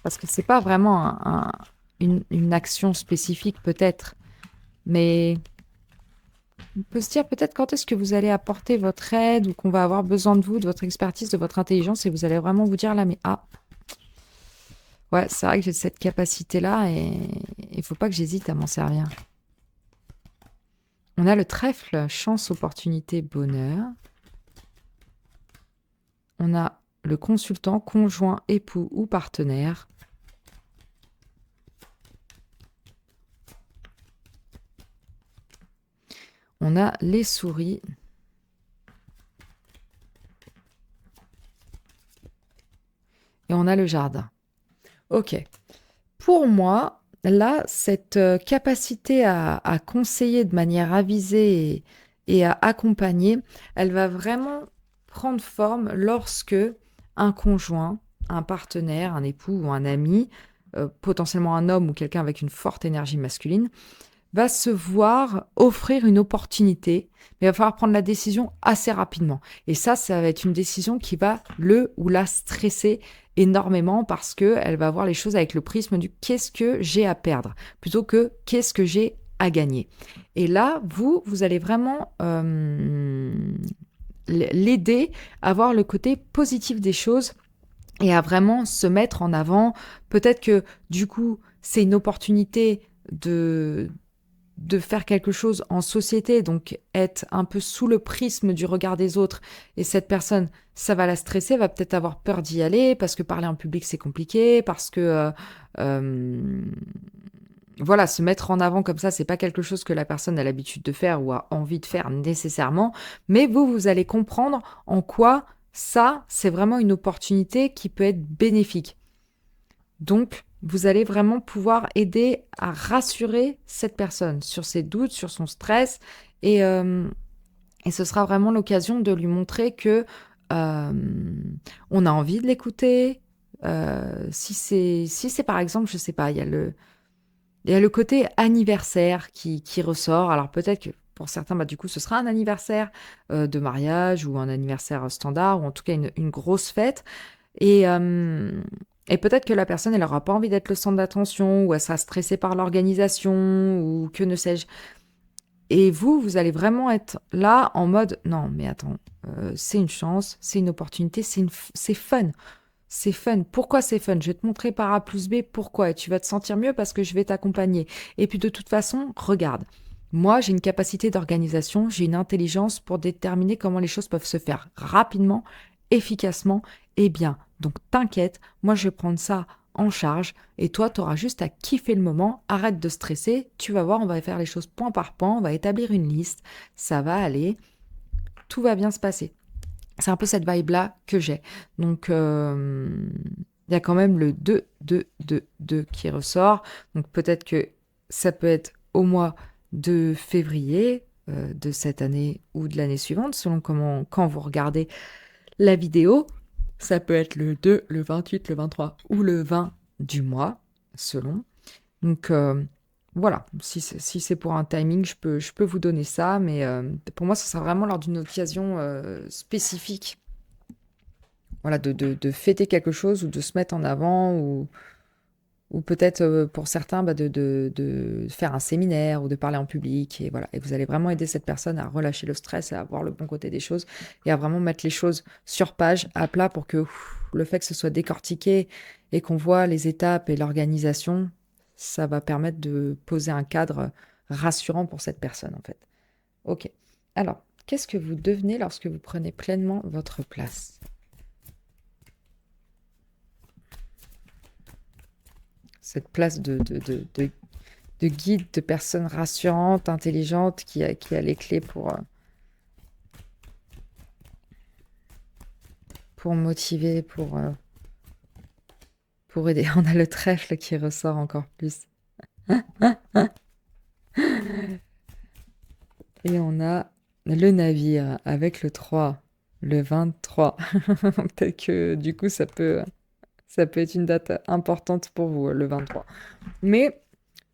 Parce que c'est pas vraiment une action spécifique, peut-être. Mais on peut se dire peut-être quand est-ce que vous allez apporter votre aide ou qu'on va avoir besoin de vous, de votre expertise, de votre intelligence et vous allez vraiment vous dire là, mais ah, ouais, c'est vrai que j'ai cette capacité-là et il faut pas que j'hésite à m'en servir. On a le trèfle, chance, opportunité, bonheur. On a le consultant, conjoint, époux ou partenaire. On a les souris. Et on a le jardin. Ok. Pour moi, là, cette capacité à conseiller de manière avisée et à accompagner, elle va vraiment prendre forme lorsque un conjoint, un partenaire, un époux ou un ami, potentiellement un homme ou quelqu'un avec une forte énergie masculine, va se voir offrir une opportunité, mais il va falloir prendre la décision assez rapidement. Et ça va être une décision qui va le ou la stresser énormément parce qu'elle va voir les choses avec le prisme du qu'est-ce que j'ai à perdre plutôt que qu'est-ce que j'ai à gagner. Et là, vous allez vraiment l'aider à voir le côté positif des choses et à vraiment se mettre en avant. Peut-être que du coup, c'est une opportunité de faire quelque chose en société, donc être un peu sous le prisme du regard des autres, et cette personne, ça va la stresser, va peut-être avoir peur d'y aller, parce que parler en public, c'est compliqué, parce que, voilà, se mettre en avant comme ça, c'est pas quelque chose que la personne a l'habitude de faire ou a envie de faire nécessairement, mais vous allez comprendre en quoi ça, c'est vraiment une opportunité qui peut être bénéfique. Donc, vous allez vraiment pouvoir aider à rassurer cette personne sur ses doutes, sur son stress, et, euh, et ce sera vraiment l'occasion de lui montrer que on a envie de l'écouter. Si c'est par exemple, je sais pas, il y a le côté anniversaire qui ressort. Alors peut-être que pour certains, bah, du coup, ce sera un anniversaire de mariage ou un anniversaire standard, ou en tout cas une grosse fête. Et, euh, et peut-être que la personne, elle n'aura pas envie d'être le centre d'attention, ou elle sera stressée par l'organisation, ou que ne sais-je. Et vous allez vraiment être là en mode, non, mais attends, c'est une chance, c'est une opportunité, c'est fun. C'est fun. Pourquoi c'est fun? Je vais te montrer par A plus B pourquoi. Et tu vas te sentir mieux parce que je vais t'accompagner. Et puis de toute façon, regarde. Moi, j'ai une capacité d'organisation, j'ai une intelligence pour déterminer comment les choses peuvent se faire rapidement, efficacement et bien. Donc t'inquiète, moi je vais prendre ça en charge et toi, tu auras juste à kiffer le moment, arrête de stresser, tu vas voir, on va faire les choses point par point, on va établir une liste, ça va aller, tout va bien se passer. C'est un peu cette vibe-là que j'ai. Donc, il y a quand même le 2, 2, 2, 2 qui ressort. Donc, peut-être que ça peut être au mois de février de cette année ou de l'année suivante, selon quand vous regardez la vidéo. Ça peut être le 2, le 28, le 23 ou le 20 du mois, selon. Donc, voilà, si c'est pour un timing, je peux vous donner ça, mais pour moi, ce sera vraiment lors d'une occasion spécifique. Voilà, de fêter quelque chose ou de se mettre en avant, ou peut-être pour certains, bah, de faire un séminaire ou de parler en public. Et voilà, et vous allez vraiment aider cette personne à relâcher le stress, à voir le bon côté des choses et à vraiment mettre les choses sur page, à plat, pour que le fait que ce soit décortiqué et qu'on voit les étapes et l'organisation, ça va permettre de poser un cadre rassurant pour cette personne, en fait. Ok. Alors, qu'est-ce que vous devenez lorsque vous prenez pleinement votre place? Cette place de guide, de personne rassurante, intelligente, qui a les clés pour motiver, pour pour aider. On a le trèfle qui ressort encore plus. Et on a le navire avec le 3, le 23. Peut-être que du coup, ça peut être une date importante pour vous, le 23. Mais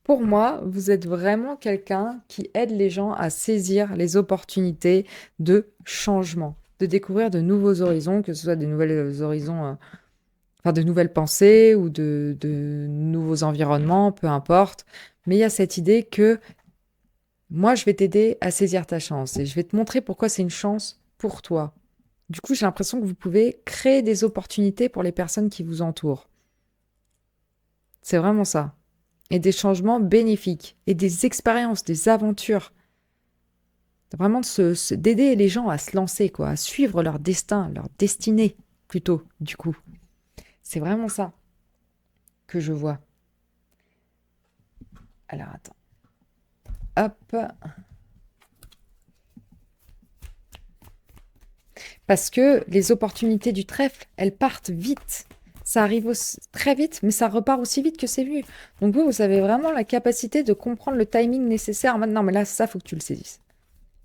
pour moi, vous êtes vraiment quelqu'un qui aide les gens à saisir les opportunités de changement, de découvrir de nouveaux horizons, que ce soit des nouvelles horizons, enfin de nouvelles pensées ou de nouveaux environnements, peu importe. Mais il y a cette idée que moi, je vais t'aider à saisir ta chance et je vais te montrer pourquoi c'est une chance pour toi. Du coup, j'ai l'impression que vous pouvez créer des opportunités pour les personnes qui vous entourent. C'est vraiment ça. Et des changements bénéfiques, et des expériences, des aventures. Vraiment d'aider les gens à se lancer, quoi, à suivre leur destin, leur destinée, plutôt, du coup. C'est vraiment ça que je vois. Alors, attends. Hop. Parce que les opportunités du trèfle, elles partent vite. Ça arrive très vite, mais ça repart aussi vite que c'est vu. Donc vous avez vraiment la capacité de comprendre le timing nécessaire. Maintenant, mais là, ça, faut que tu le saisisses.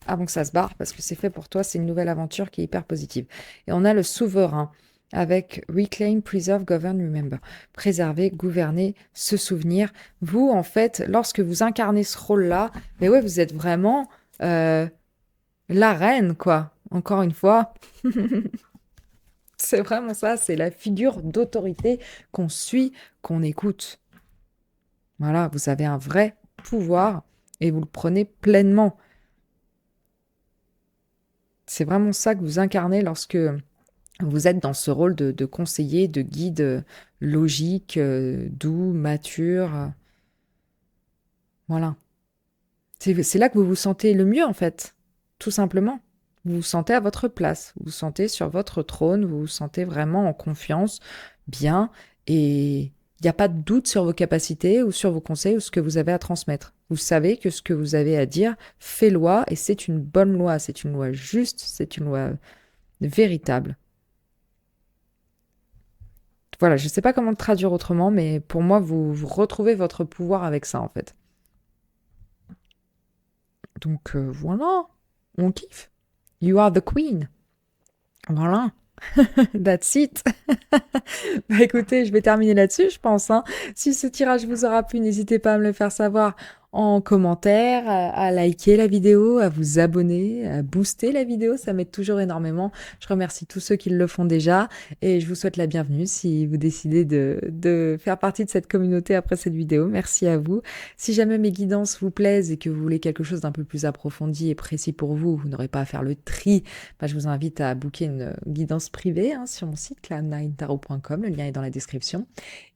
Avant que ça se barre, parce que c'est fait pour toi, c'est une nouvelle aventure qui est hyper positive. Et on a le souverain avec Reclaim, Preserve, Govern, Remember. Préserver, gouverner, se souvenir. Vous, en fait, lorsque vous incarnez ce rôle-là, mais ouais, vous êtes vraiment la reine, quoi. Encore une fois. C'est vraiment ça, c'est la figure d'autorité qu'on suit, qu'on écoute. Voilà, vous avez un vrai pouvoir et vous le prenez pleinement. C'est vraiment ça que vous incarnez lorsque vous êtes dans ce rôle de conseiller, de guide logique, doux, mature. Voilà. C'est là que vous vous sentez le mieux, en fait. Tout simplement. Vous vous sentez à votre place. Vous vous sentez sur votre trône. Vous vous sentez vraiment en confiance, bien. Et il n'y a pas de doute sur vos capacités ou sur vos conseils ou ce que vous avez à transmettre. Vous savez que ce que vous avez à dire fait loi et c'est une bonne loi. C'est une loi juste. C'est une loi véritable. Voilà, je ne sais pas comment le traduire autrement, mais pour moi, vous retrouvez votre pouvoir avec ça, en fait. Donc voilà, on kiffe. You are the queen. Voilà. That's it. Bah écoutez, je vais terminer là-dessus, je pense, hein. Si ce tirage vous aura plu, n'hésitez pas à me le faire savoir en commentaire, à liker la vidéo, à vous abonner, à booster la vidéo, ça m'aide toujours énormément. Je remercie tous ceux qui le font déjà et je vous souhaite la bienvenue si vous décidez de faire partie de cette communauté après cette vidéo. Merci à vous. Si jamais mes guidances vous plaisent et que vous voulez quelque chose d'un peu plus approfondi et précis pour vous, vous n'aurez pas à faire le tri, bah, je vous invite à booker une guidance privée sur mon site cloud9tarot.com, le lien est dans la description.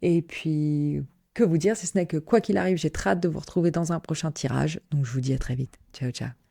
Et puis, que vous dire si ce n'est que quoi qu'il arrive, j'ai très hâte de vous retrouver dans un prochain tirage. Donc je vous dis à très vite. Ciao, ciao.